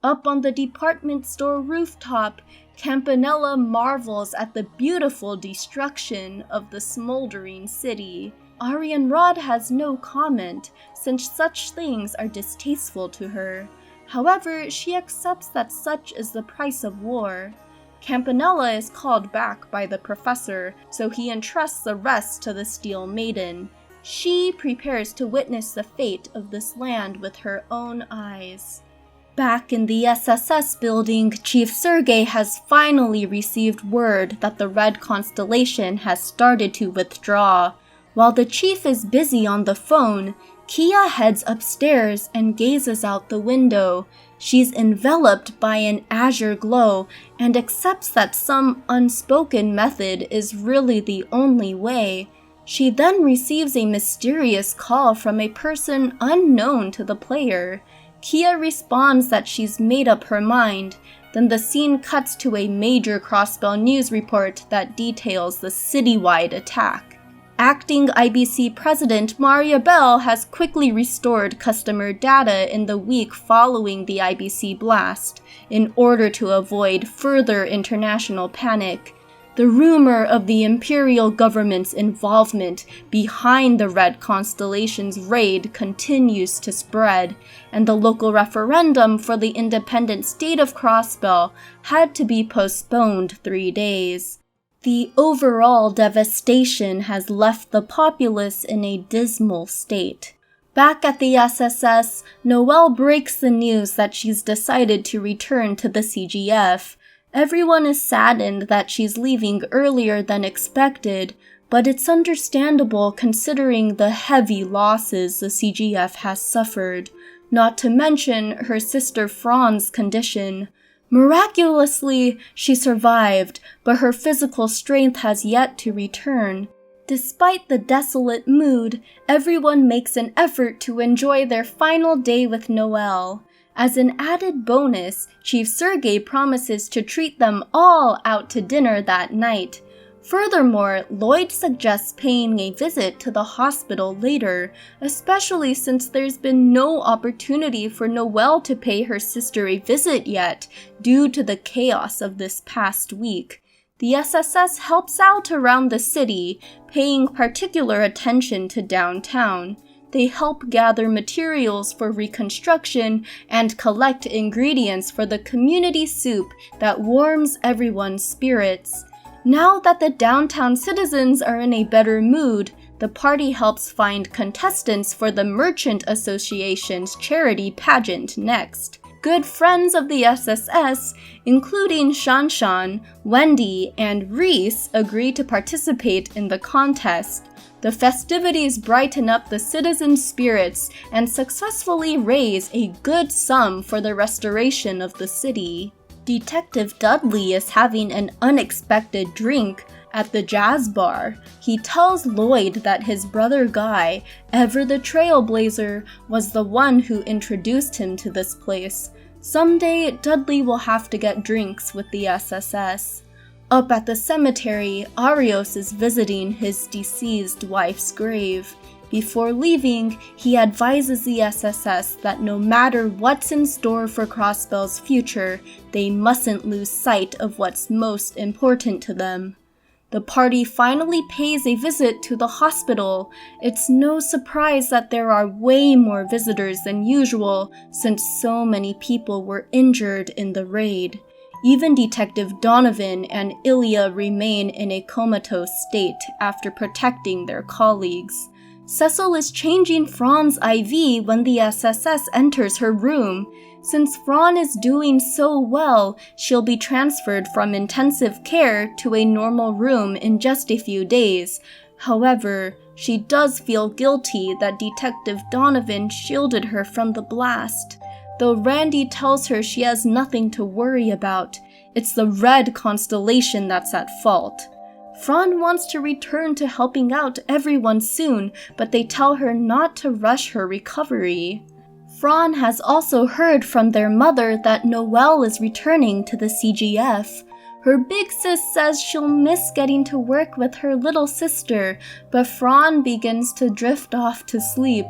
Up on the department store rooftop, Campanella marvels at the beautiful destruction of the smoldering city. Arian Rod has no comment, since such things are distasteful to her. However, she accepts that such is the price of war. Campanella is called back by the professor, so he entrusts the rest to the Steel Maiden. She prepares to witness the fate of this land with her own eyes. Back in the SSS building, Chief Sergei has finally received word that the Red Constellation has started to withdraw. While the chief is busy on the phone, Kia heads upstairs and gazes out the window. She's enveloped by an azure glow and accepts that some unspoken method is really the only way. She then receives a mysterious call from a person unknown to the player. Kia responds that she's made up her mind. Then the scene cuts to a major Crossbell news report that details the citywide attack. Acting IBC President Maria Bell has quickly restored customer data in the week following the IBC blast, in order to avoid further international panic. The rumor of the imperial government's involvement behind the Red Constellation's raid continues to spread, and the local referendum for the independent state of Crossbell had to be postponed 3 days. The overall devastation has left the populace in a dismal state. Back at the SSS, Noelle breaks the news that she's decided to return to the CGF. Everyone is saddened that she's leaving earlier than expected, but it's understandable considering the heavy losses the CGF has suffered, not to mention her sister Fran's condition. Miraculously, she survived, but her physical strength has yet to return. Despite the desolate mood, everyone makes an effort to enjoy their final day with Noelle. As an added bonus, Chief Sergei promises to treat them all out to dinner that night. Furthermore, Lloyd suggests paying a visit to the hospital later, especially since there's been no opportunity for Noelle to pay her sister a visit yet, due to the chaos of this past week. The SSS helps out around the city, paying particular attention to downtown. They help gather materials for reconstruction and collect ingredients for the community soup that warms everyone's spirits. Now that the downtown citizens are in a better mood, the party helps find contestants for the Merchant Association's charity pageant next. Good friends of the SSS, including Shanshan, Wendy, and Reese, agree to participate in the contest. The festivities brighten up the citizens' spirits and successfully raise a good sum for the restoration of the city. Detective Dudley is having an unexpected drink at the jazz bar. He tells Lloyd that his brother Guy, ever the trailblazer, was the one who introduced him to this place. Someday, Dudley will have to get drinks with the SSS. Up at the cemetery, Arios is visiting his deceased wife's grave. Before leaving, he advises the SSS that no matter what's in store for Crossbell's future, they mustn't lose sight of what's most important to them. The party finally pays a visit to the hospital. It's no surprise that there are way more visitors than usual, since so many people were injured in the raid. Even Detective Donovan and Ilya remain in a comatose state after protecting their colleagues. Cecil is changing Fran's IV when the SSS enters her room. Since Fran is doing so well, she'll be transferred from intensive care to a normal room in just a few days. However, she does feel guilty that Detective Donovan shielded her from the blast. Though Randy tells her she has nothing to worry about, it's the Red Constellation that's at fault. Fran wants to return to helping out everyone soon, but they tell her not to rush her recovery. Fran has also heard from their mother that Noelle is returning to the CGF. Her big sis says she'll miss getting to work with her little sister, but Fran begins to drift off to sleep.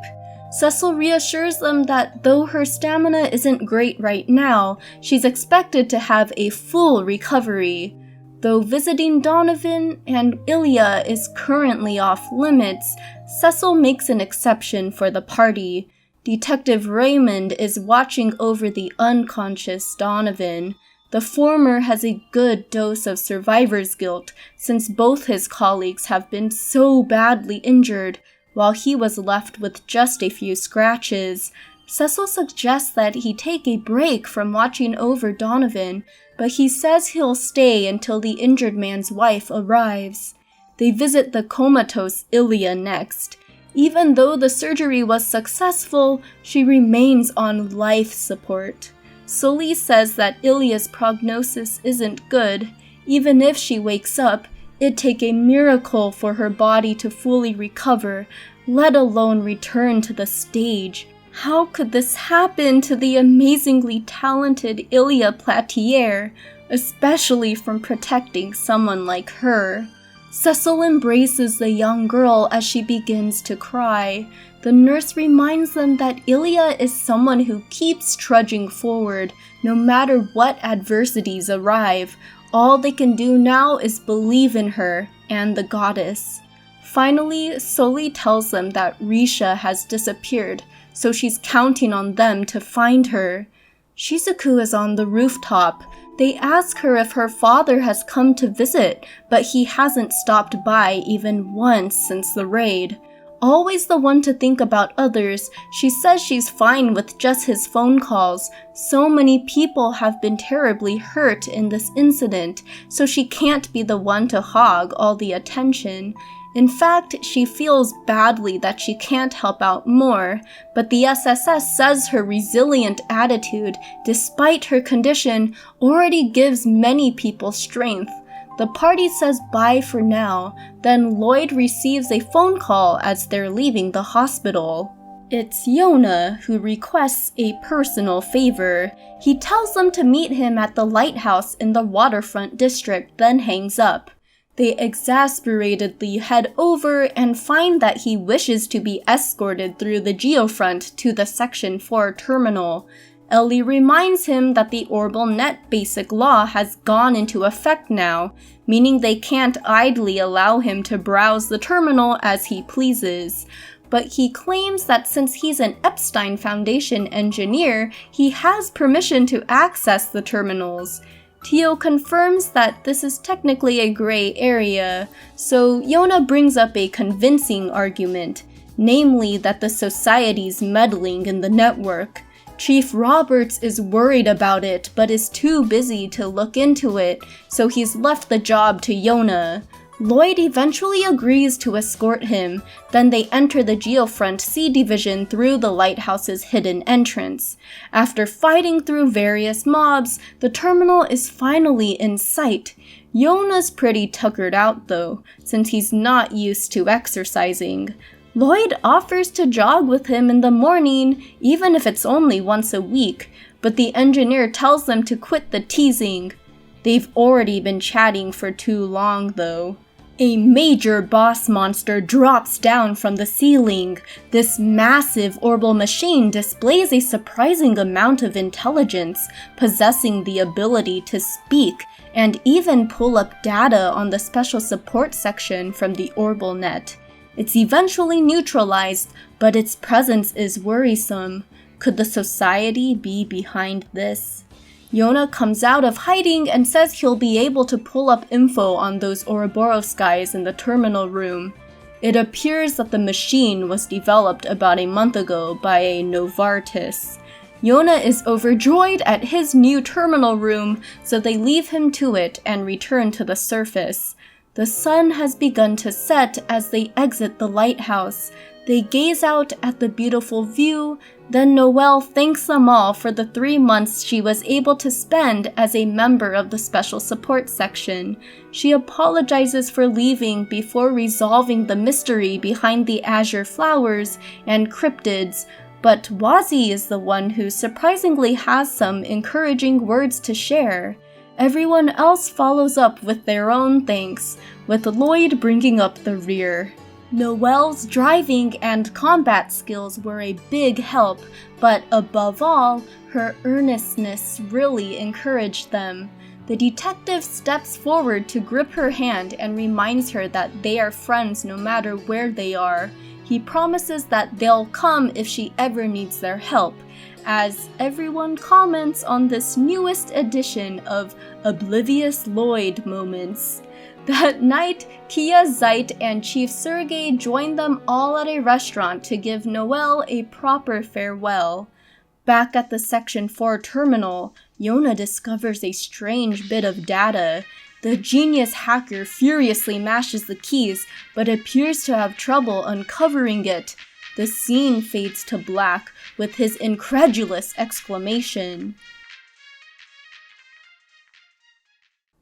Cecil reassures them that though her stamina isn't great right now, she's expected to have a full recovery. Though visiting Donovan and Ilya is currently off limits, Cecil makes an exception for the party. Detective Raymond is watching over the unconscious Donovan. The former has a good dose of survivor's guilt since both his colleagues have been so badly injured, while he was left with just a few scratches. Cecil suggests that he take a break from watching over Donovan, but he says he'll stay until the injured man's wife arrives. They visit the comatose Ilya next. Even though the surgery was successful, she remains on life support. Sully says that Ilya's prognosis isn't good. Even if she wakes up, it'd take a miracle for her body to fully recover, let alone return to the stage. How could this happen to the amazingly talented Ilya Platier, especially from protecting someone like her? Cecil embraces the young girl as she begins to cry. The nurse reminds them that Ilya is someone who keeps trudging forward, no matter what adversities arrive. All they can do now is believe in her and the goddess. Finally, Sully tells them that Risha has disappeared, so she's counting on them to find her. Shizuku is on the rooftop. They ask her if her father has come to visit, but he hasn't stopped by even once since the raid. Always the one to think about others, she says she's fine with just his phone calls. So many people have been terribly hurt in this incident, so she can't be the one to hog all the attention. In fact, she feels badly that she can't help out more, but the SSS says her resilient attitude, despite her condition, already gives many people strength. The party says bye for now, then Lloyd receives a phone call as they're leaving the hospital. It's Yona who requests a personal favor. He tells them to meet him at the lighthouse in the waterfront district, then hangs up. They exasperatedly head over and find that he wishes to be escorted through the geofront to the Section 4 terminal. Ellie reminds him that the Orbal Net basic law has gone into effect now, meaning they can't idly allow him to browse the terminal as he pleases. But he claims that since he's an Epstein Foundation engineer, he has permission to access the terminals. Tio confirms that this is technically a gray area, so Yona brings up a convincing argument, namely that the Society's meddling in the network. Chief Roberts is worried about it, but is too busy to look into it, so he's left the job to Yona. Lloyd eventually agrees to escort him, then they enter the Geofront C Division through the lighthouse's hidden entrance. After fighting through various mobs, the terminal is finally in sight. Yona's pretty tuckered out though, since he's not used to exercising. Lloyd offers to jog with him in the morning, even if it's only once a week, but the engineer tells them to quit the teasing. They've already been chatting for too long though. A major boss monster drops down from the ceiling. This massive Orbal machine displays a surprising amount of intelligence, possessing the ability to speak and even pull up data on the special support section from the Orbal Net. It's eventually neutralized, but its presence is worrisome. Could the Society be behind this? Yona comes out of hiding and says he'll be able to pull up info on those Ouroboros guys in the terminal room. It appears that the machine was developed about a month ago by a Novartis. Yona is overjoyed at his new terminal room, so they leave him to it and return to the surface. The sun has begun to set as they exit the lighthouse. They gaze out at the beautiful view, then Noelle thanks them all for the 3 months she was able to spend as a member of the Special Support Section. She apologizes for leaving before resolving the mystery behind the Azure flowers and cryptids, but Wazi is the one who surprisingly has some encouraging words to share. Everyone else follows up with their own thanks, with Lloyd bringing up the rear. Noelle's driving and combat skills were a big help, but above all, her earnestness really encouraged them. The detective steps forward to grip her hand and reminds her that they are friends no matter where they are. He promises that they'll come if she ever needs their help, as everyone comments on this newest edition of Oblivious Lloyd moments. That night, Kia, Zeit, and Chief Sergei join them all at a restaurant to give Noelle a proper farewell. Back at the Section 4 terminal, Yona discovers a strange bit of data. The genius hacker furiously mashes the keys, but appears to have trouble uncovering it. The scene fades to black with his incredulous exclamation.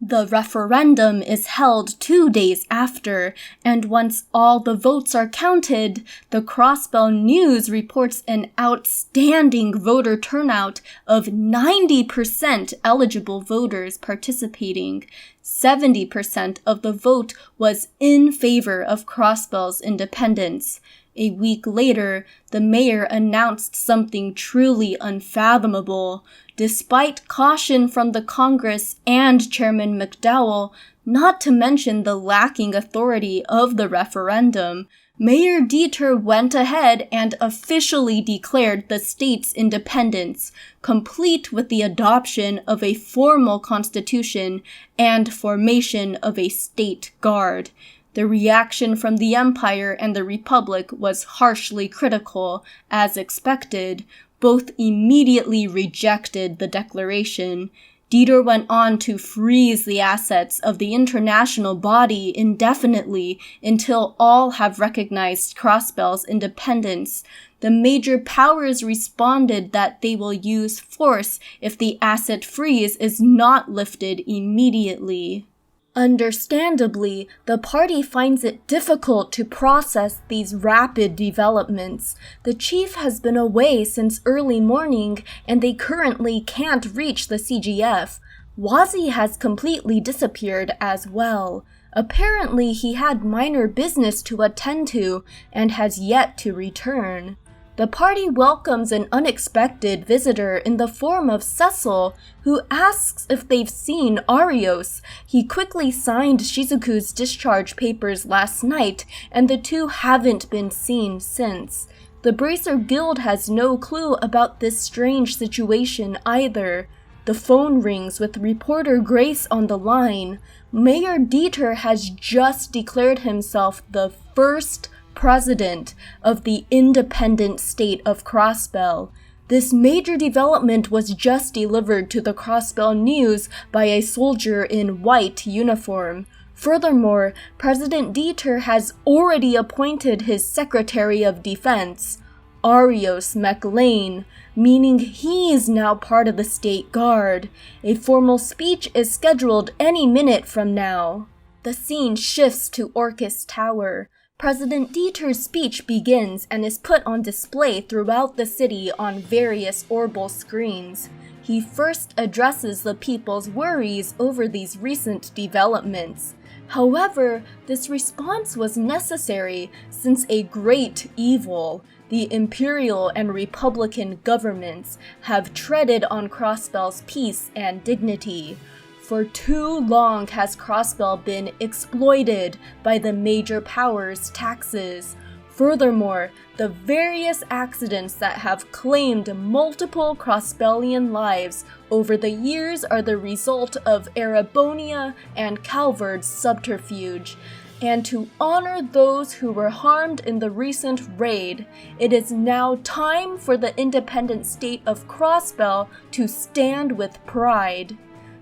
The referendum is held 2 days after, and once all the votes are counted, the Crossbell News reports an outstanding voter turnout of 90% eligible voters participating. 70% of the vote was in favor of Crossbell's independence. A week later, the mayor announced something truly unfathomable. Despite caution from the Congress and Chairman McDowell, not to mention the lacking authority of the referendum, Mayor Dieter went ahead and officially declared the state's independence, complete with the adoption of a formal constitution and formation of a state guard. The reaction from the Empire and the Republic was harshly critical, as expected. Both immediately rejected the declaration. Dieter went on to freeze the assets of the international body indefinitely until all have recognized Crossbell's independence. The major powers responded that they will use force if the asset freeze is not lifted immediately. Understandably, the party finds it difficult to process these rapid developments. The chief has been away since early morning, and they currently can't reach the CGF. Wazi has completely disappeared as well. Apparently, he had minor business to attend to and has yet to return. The party welcomes an unexpected visitor in the form of Cecil, who asks if they've seen Arios. He quickly signed Shizuku's discharge papers last night, and the two haven't been seen since. The Bracer Guild has no clue about this strange situation either. The phone rings with reporter Grace on the line. Mayor Dieter has just declared himself the first president of the independent state of Crossbell. This major development was just delivered to the Crossbell News by a soldier in white uniform. Furthermore, President Dieter has already appointed his Secretary of Defense, Arios McLean, meaning he is now part of the State Guard. A formal speech is scheduled any minute from now. The scene shifts to Orcus Tower. President Dieter's speech begins and is put on display throughout the city on various orbital screens. He first addresses the people's worries over these recent developments. However, this response was necessary since a great evil, the Imperial and Republican governments, have treaded on Crossbell's peace and dignity. For too long has Crossbell been exploited by the major powers' taxes. Furthermore, the various accidents that have claimed multiple Crossbellian lives over the years are the result of Erebonia and Calvard's subterfuge. And to honor those who were harmed in the recent raid, it is now time for the independent state of Crossbell to stand with pride.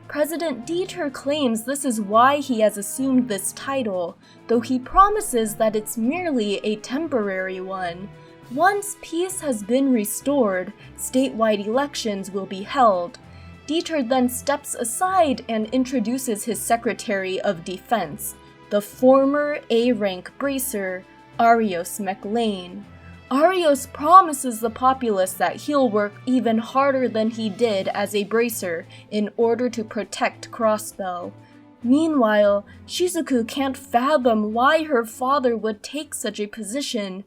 President Dieter claims this is why he has assumed this title, though he promises that it's merely a temporary one. Once peace has been restored, statewide elections will be held. Dieter then steps aside and introduces his Secretary of Defense, the former A-rank bracer, Arios McLean. Arios promises the populace that he'll work even harder than he did as a bracer in order to protect Crossbell. Meanwhile, Shizuku can't fathom why her father would take such a position,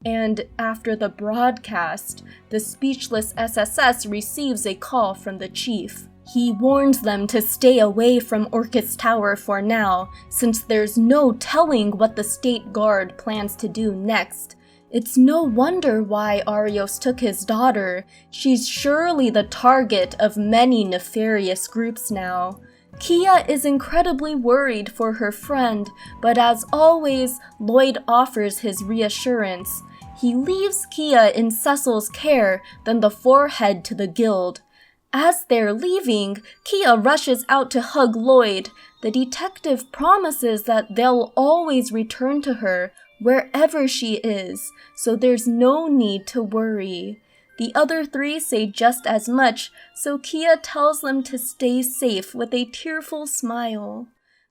and after the broadcast, the speechless SSS receives a call from the chief. He warns them to stay away from Orcus Tower for now, since there's no telling what the State Guard plans to do next. It's no wonder why Arios took his daughter. She's surely the target of many nefarious groups now. Kia is incredibly worried for her friend, but as always, Lloyd offers his reassurance. He leaves Kia in Cecil's care, then the four head to the guild. As they're leaving, Kia rushes out to hug Lloyd. The detective promises that they'll always return to her, wherever she is, so there's no need to worry. The other three say just as much, so Kia tells them to stay safe with a tearful smile.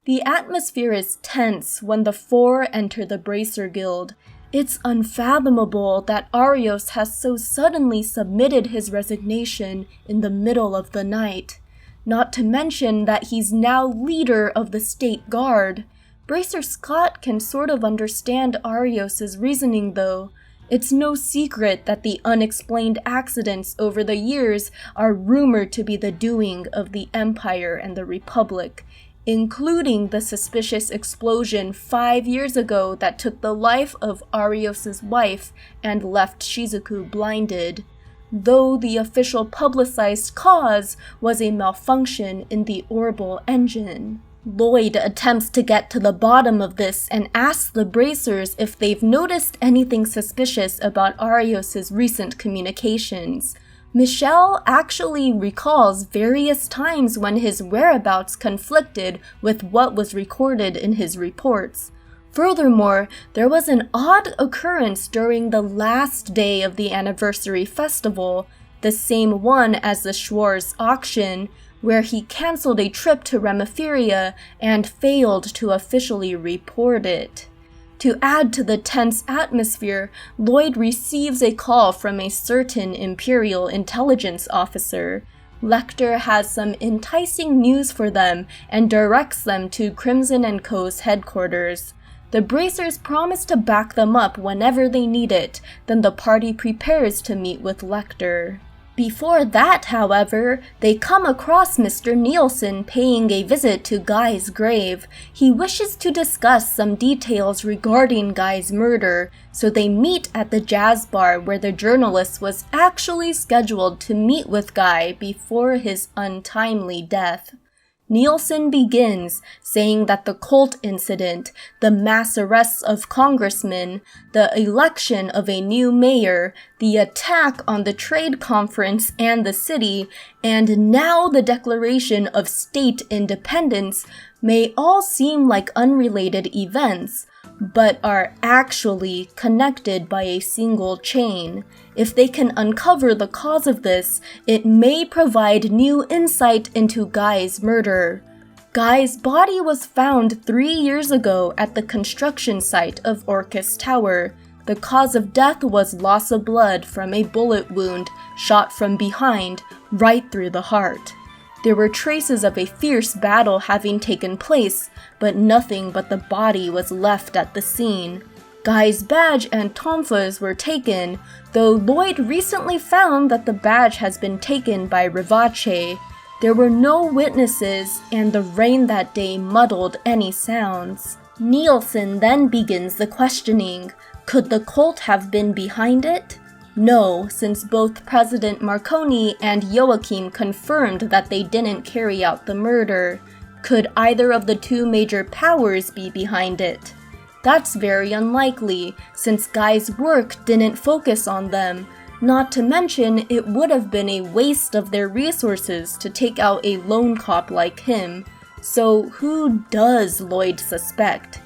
The atmosphere is tense when the four enter the Bracer Guild. It's unfathomable that Arios has so suddenly submitted his resignation in the middle of the night. Not to mention that he's now leader of the State Guard. Bracer Scott can sort of understand Arios' reasoning though. It's no secret that the unexplained accidents over the years are rumored to be the doing of the Empire and the Republic, including the suspicious explosion 5 years ago that took the life of Arios' wife and left Shizuku blinded, though the official publicized cause was a malfunction in the orbital engine. Lloyd attempts to get to the bottom of this and asks the Bracers if they've noticed anything suspicious about Arios' recent communications. Michelle actually recalls various times when his whereabouts conflicted with what was recorded in his reports. Furthermore, there was an odd occurrence during the last day of the anniversary festival, the same one as the Schwarz auction, where he cancelled a trip to Remiferia and failed to officially report it. To add to the tense atmosphere, Lloyd receives a call from a certain Imperial intelligence officer. Lecter has some enticing news for them and directs them to Crimson & Co.'s headquarters. The Bracers promise to back them up whenever they need it, then the party prepares to meet with Lecter. Before that, however, they come across Mr. Nielsen paying a visit to Guy's grave. He wishes to discuss some details regarding Guy's murder, so they meet at the jazz bar where the journalist was actually scheduled to meet with Guy before his untimely death. Nielsen begins, saying that the cult incident, the mass arrests of congressmen, the election of a new mayor, the attack on the trade conference and the city, and now the declaration of state independence may all seem like unrelated events, but are actually connected by a single chain. If they can uncover the cause of this, it may provide new insight into Guy's murder. Guy's body was found 3 years ago at the construction site of Orcus Tower. The cause of death was loss of blood from a bullet wound shot from behind, right through the heart. There were traces of a fierce battle having taken place, but nothing but the body was left at the scene. Guy's badge and tonfas were taken, though Lloyd recently found that the badge has been taken by Rivace. There were no witnesses, and the rain that day muddled any sounds. Nielsen then begins the questioning. Could the cult have been behind it? No, since both President Marconi and Joachim confirmed that they didn't carry out the murder. Could either of the two major powers be behind it? That's very unlikely, since Guy's work didn't focus on them. Not to mention, it would have been a waste of their resources to take out a lone cop like him. So who does Lloyd suspect?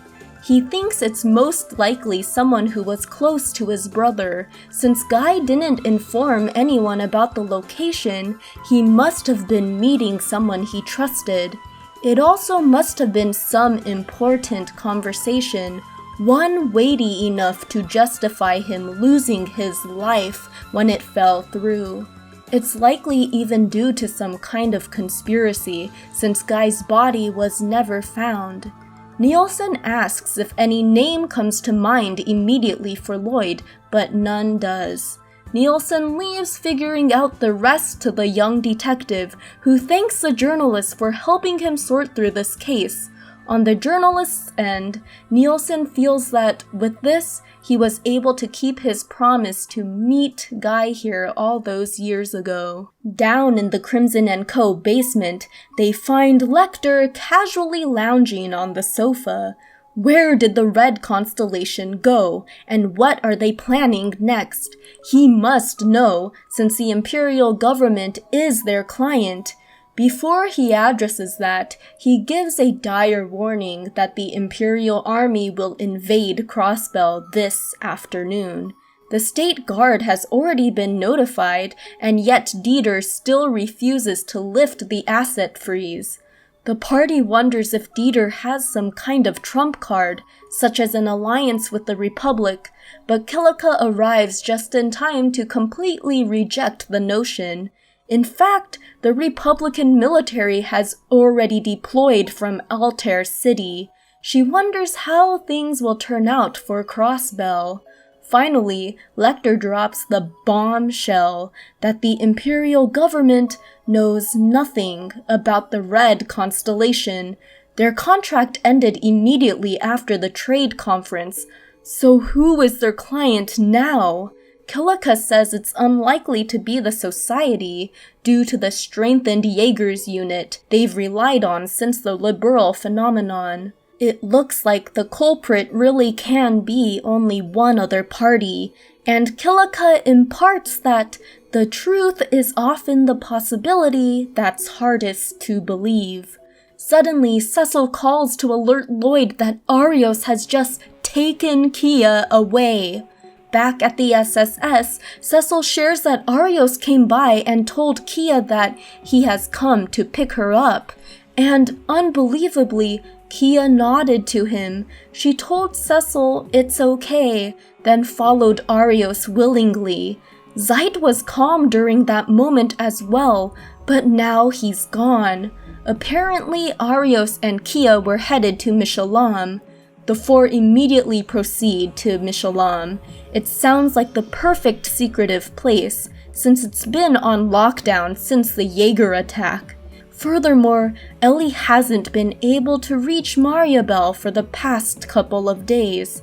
He thinks it's most likely someone who was close to his brother. Since Guy didn't inform anyone about the location, he must have been meeting someone he trusted. It also must have been some important conversation, one weighty enough to justify him losing his life when it fell through. It's likely even due to some kind of conspiracy, since Guy's body was never found. Nielsen asks if any name comes to mind immediately for Lloyd, but none does. Nielsen leaves, figuring out the rest to the young detective, who thanks the journalist for helping him sort through this case. On the journalist's end, Nielsen feels that with this, he was able to keep his promise to meet Guy here all those years ago. Down in the Crimson & Co. basement, they find Lecter casually lounging on the sofa. Where did the red constellation go, and what are they planning next? He must know, since the imperial government is their client. Before he addresses that, he gives a dire warning that the Imperial Army will invade Crossbell this afternoon. The State Guard has already been notified, and yet Dieter still refuses to lift the asset freeze. The party wonders if Dieter has some kind of trump card, such as an alliance with the Republic, but Kilika arrives just in time to completely reject the notion. In fact, the Republican military has already deployed from Altair City. She wonders how things will turn out for Crossbell. Finally, Lecter drops the bombshell that the Imperial government knows nothing about the Red Constellation. Their contract ended immediately after the trade conference. So who is their client now? Kilika says it's unlikely to be the Society due to the strengthened Jaegers unit they've relied on since the liberal phenomenon. It looks like the culprit really can be only one other party, and Kilika imparts that the truth is often the possibility that's hardest to believe. Suddenly, Cecil calls to alert Lloyd that Arios has just taken Kia away. Back at the SSS, Cecil shares that Arios came by and told Kia that he has come to pick her up. And unbelievably, Kia nodded to him. She told Cecil it's okay, then followed Arios willingly. Zeit was calm during that moment as well, but now he's gone. Apparently, Arios and Kia were headed to Mishalam. The four immediately proceed to Mishalam. It sounds like the perfect secretive place, since it's been on lockdown since the Jaeger attack. Furthermore, Ellie hasn't been able to reach Mariabelle for the past couple of days.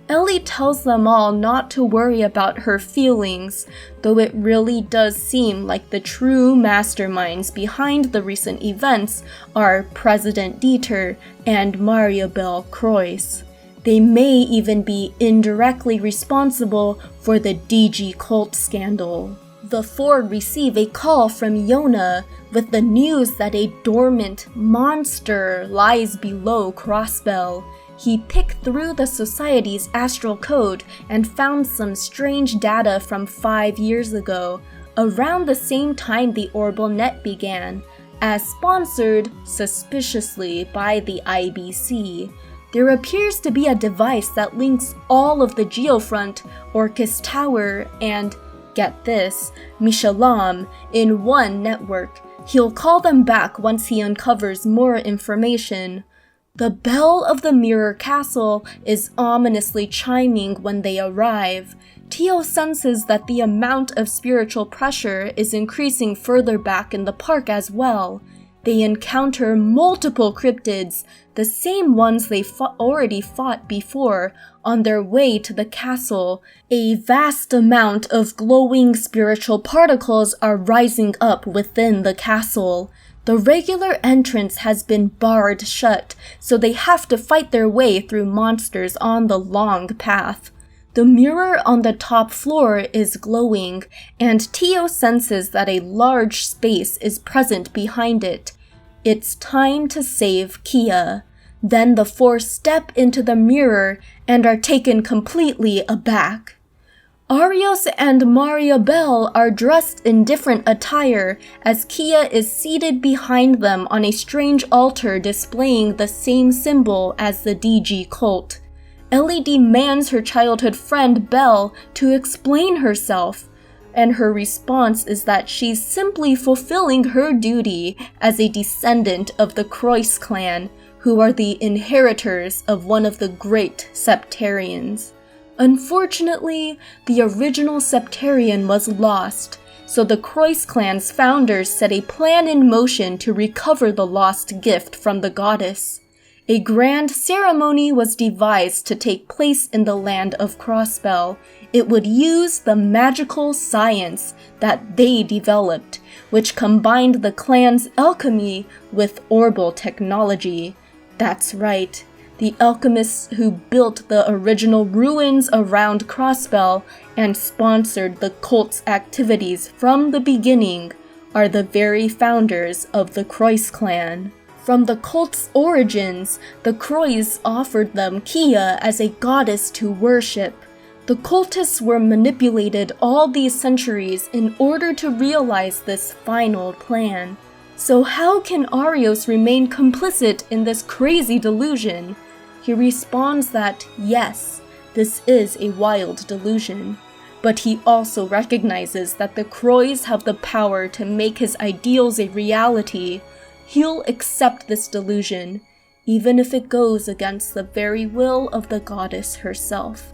Ellie tells them all not to worry about her feelings, though it really does seem like the true masterminds behind the recent events are President Dieter and Mariabelle Croix. They may even be indirectly responsible for the DG cult scandal. The four receive a call from Yona with the news that a dormant monster lies below Crossbell. He picked through the Society's astral code and found some strange data from 5 years ago, around the same time the Orbal Net began, as sponsored, suspiciously, by the IBC. There appears to be a device that links all of the Geofront, Orcus Tower, and, get this, Mishalam in one network. He'll call them back once he uncovers more information. The bell of the Mirror Castle is ominously chiming when they arrive. Tio senses that the amount of spiritual pressure is increasing further back in the park as well. They encounter multiple cryptids, the same ones they already fought before, on their way to the castle. A vast amount of glowing spiritual particles are rising up within the castle. The regular entrance has been barred shut, so they have to fight their way through monsters on the long path. The mirror on the top floor is glowing, and Tio senses that a large space is present behind it. It's time to save Kia. Then the four step into the mirror and are taken completely aback. Arios and Mariabelle are dressed in different attire, as Kia is seated behind them on a strange altar displaying the same symbol as the DG cult. Ellie demands her childhood friend Belle to explain herself, and her response is that she's simply fulfilling her duty as a descendant of the Croix clan, who are the inheritors of one of the great Septarians. Unfortunately, the original Septarian was lost, so the Croix clan's founders set a plan in motion to recover the lost gift from the goddess. A grand ceremony was devised to take place in the land of Crossbell. It would use the magical science that they developed, which combined the clan's alchemy with Orbal technology. That's right, The alchemists who built the original ruins around Crossbell and sponsored the cult's activities from the beginning are the very founders of the Croix clan. From the cult's origins, the Croix offered them Kia as a goddess to worship. The cultists were manipulated all these centuries in order to realize this final plan. So how can Arios remain complicit in this crazy delusion? He responds that, yes, this is a wild delusion, but he also recognizes that the Croix have the power to make his ideals a reality. He'll accept this delusion, even if it goes against the very will of the goddess herself.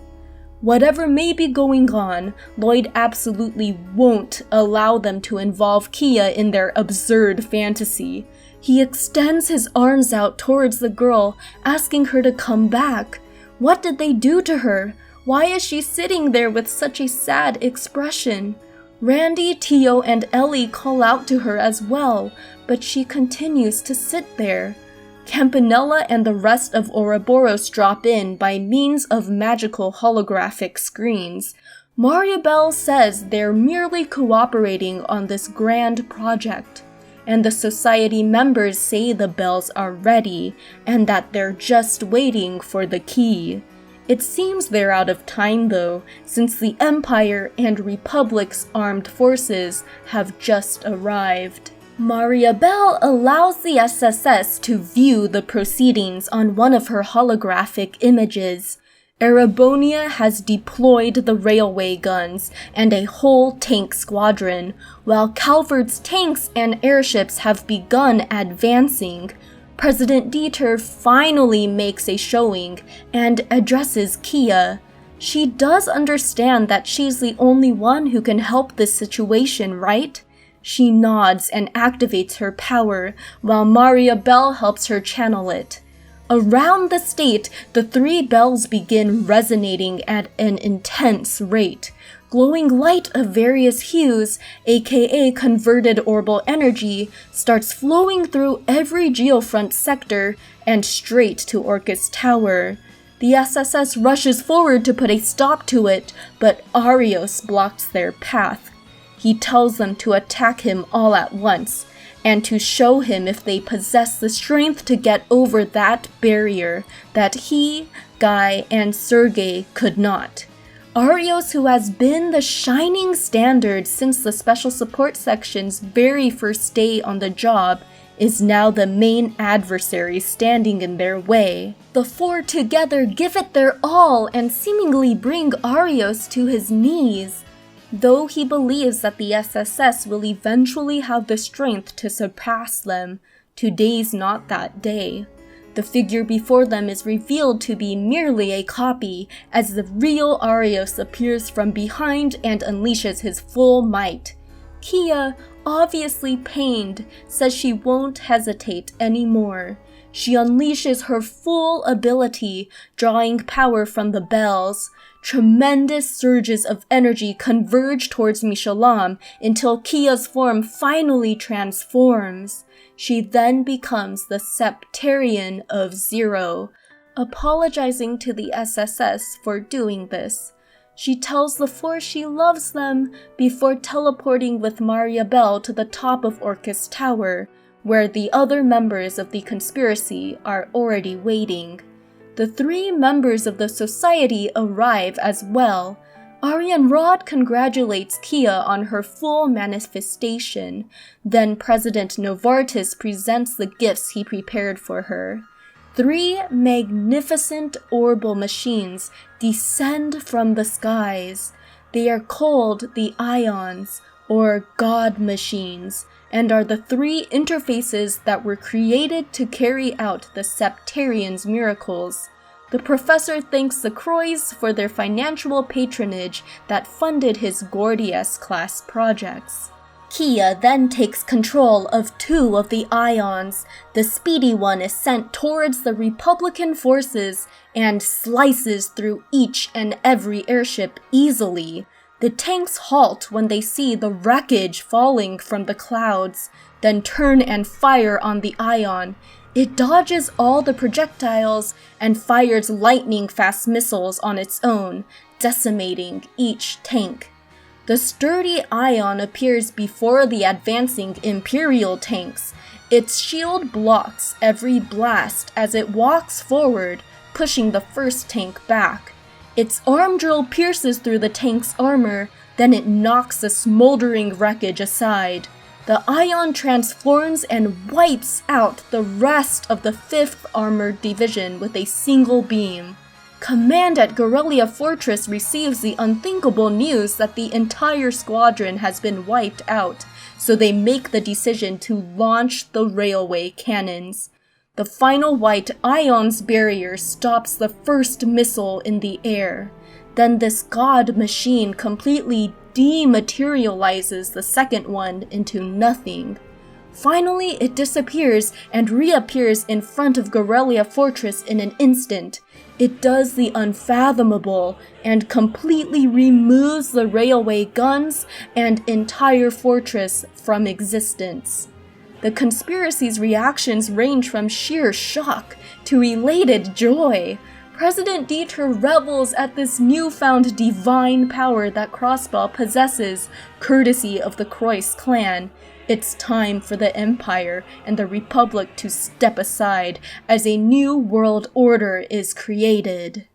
Whatever may be going on, Lloyd absolutely won't allow them to involve Kia in their absurd fantasy. He extends his arms out towards the girl, asking her to come back. What did they do to her? Why is she sitting there with such a sad expression? Randy, Tio, and Ellie call out to her as well, but she continues to sit there. Campanella and the rest of Ouroboros drop in by means of magical holographic screens. Mariabelle says they're merely cooperating on this grand project, and the society members say the bells are ready and that they're just waiting for the key. It seems they're out of time though, since the Empire and Republic's armed forces have just arrived. Mariabelle allows the SSS to view the proceedings on one of her holographic images. Erebonia has deployed the railway guns and a whole tank squadron, while Calvard's tanks and airships have begun advancing. President Dieter finally makes a showing and addresses Kia. She does understand that she's the only one who can help this situation, right? She nods and activates her power, while Mariabelle helps her channel it. Around the state, the three bells begin resonating at an intense rate. Glowing light of various hues, aka converted orbal energy, starts flowing through every geofront sector and straight to Orcus Tower. The SSS rushes forward to put a stop to it, but Arios blocks their path. He tells them to attack him all at once, and to show him if they possess the strength to get over that barrier that he, Guy, and Sergei could not. Arios, who has been the shining standard since the Special Support Section's very first day on the job, is now the main adversary standing in their way. The four together give it their all and seemingly bring Arios to his knees. Though he believes that the SSS will eventually have the strength to surpass them, today's not that day. The figure before them is revealed to be merely a copy, as the real Arios appears from behind and unleashes his full might. Kia, obviously pained, says she won't hesitate anymore. She unleashes her full ability, drawing power from the bells. Tremendous surges of energy converge towards Mishalam until Kia's form finally transforms. She then becomes the Septarian of Zero, apologizing to the SSS for doing this. She tells the four she loves them before teleporting with Mariabelle to the top of Orcus Tower, where the other members of the conspiracy are already waiting. The three members of the society arrive as well. Aryan Rod congratulates Kia on her full manifestation. Then President Novartis presents the gifts he prepared for her. 3 magnificent orbal machines descend from the skies. They are called the Ions, or God Machines, and are the 3 interfaces that were created to carry out the Septarian's miracles. The professor thanks the Croix for their financial patronage that funded his Gordias-class projects. Kia then takes control of 2 of the Ions. The speedy one is sent towards the Republican forces and slices through each and every airship easily. The tanks halt when they see the wreckage falling from the clouds, then turn and fire on the Ion. It dodges all the projectiles and fires lightning-fast missiles on its own, decimating each tank. The sturdy Ion appears before the advancing Imperial tanks. Its shield blocks every blast as it walks forward, pushing the first tank back. Its arm drill pierces through the tank's armor, then it knocks the smoldering wreckage aside. The Ion transforms and wipes out the rest of the 5th Armored Division with a single beam. Command at Guerrilla Fortress receives the unthinkable news that the entire squadron has been wiped out, so they make the decision to launch the railway cannons. The final white Ion's barrier stops the first missile in the air. Then this god machine completely dematerializes the second one into nothing. Finally, it disappears and reappears in front of Guerrilla Fortress in an instant. It does the unfathomable and completely removes the railway guns and entire fortress from existence. The conspiracy's reactions range from sheer shock to elated joy. President Dieter revels at this newfound divine power that Crossbell possesses, courtesy of the Croix clan. It's time for the Empire and the Republic to step aside as a new world order is created.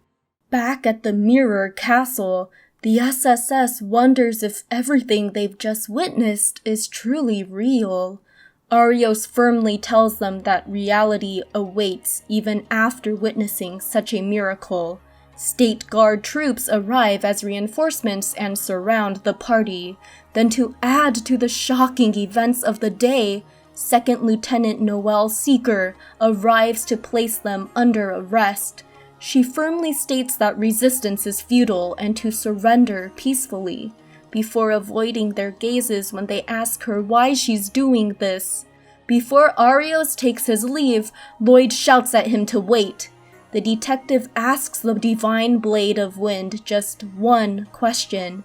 Back at the Mirror Castle, the SSS wonders if everything they've just witnessed is truly real. Arios firmly tells them that reality awaits even after witnessing such a miracle. State Guard troops arrive as reinforcements and surround the party. Then to add to the shocking events of the day, 2nd Lieutenant Noelle Seeker arrives to place them under arrest. She firmly states that resistance is futile and to surrender peacefully, before avoiding their gazes when they ask her why she's doing this. Before Arios takes his leave, Lloyd shouts at him to wait. The detective asks the Divine Blade of Wind just one question.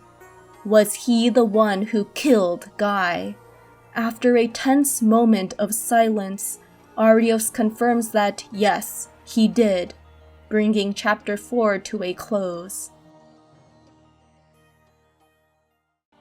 Was he the one who killed Guy? After a tense moment of silence, Arios confirms that yes, he did, bringing Chapter 4 to a close.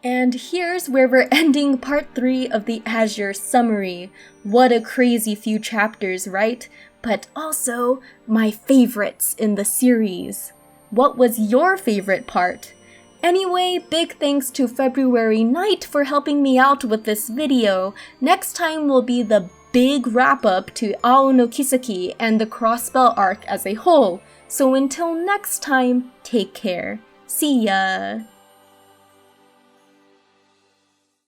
And here's where we're ending Part 3 of the Azure summary. What a crazy few chapters, right? But also, my favorites in the series. What was your favorite part? Anyway, big thanks to February Night for helping me out with this video. Next time will be the big wrap-up to Ao no Kiseki and the Crossbell arc as a whole. So until next time, take care. See ya!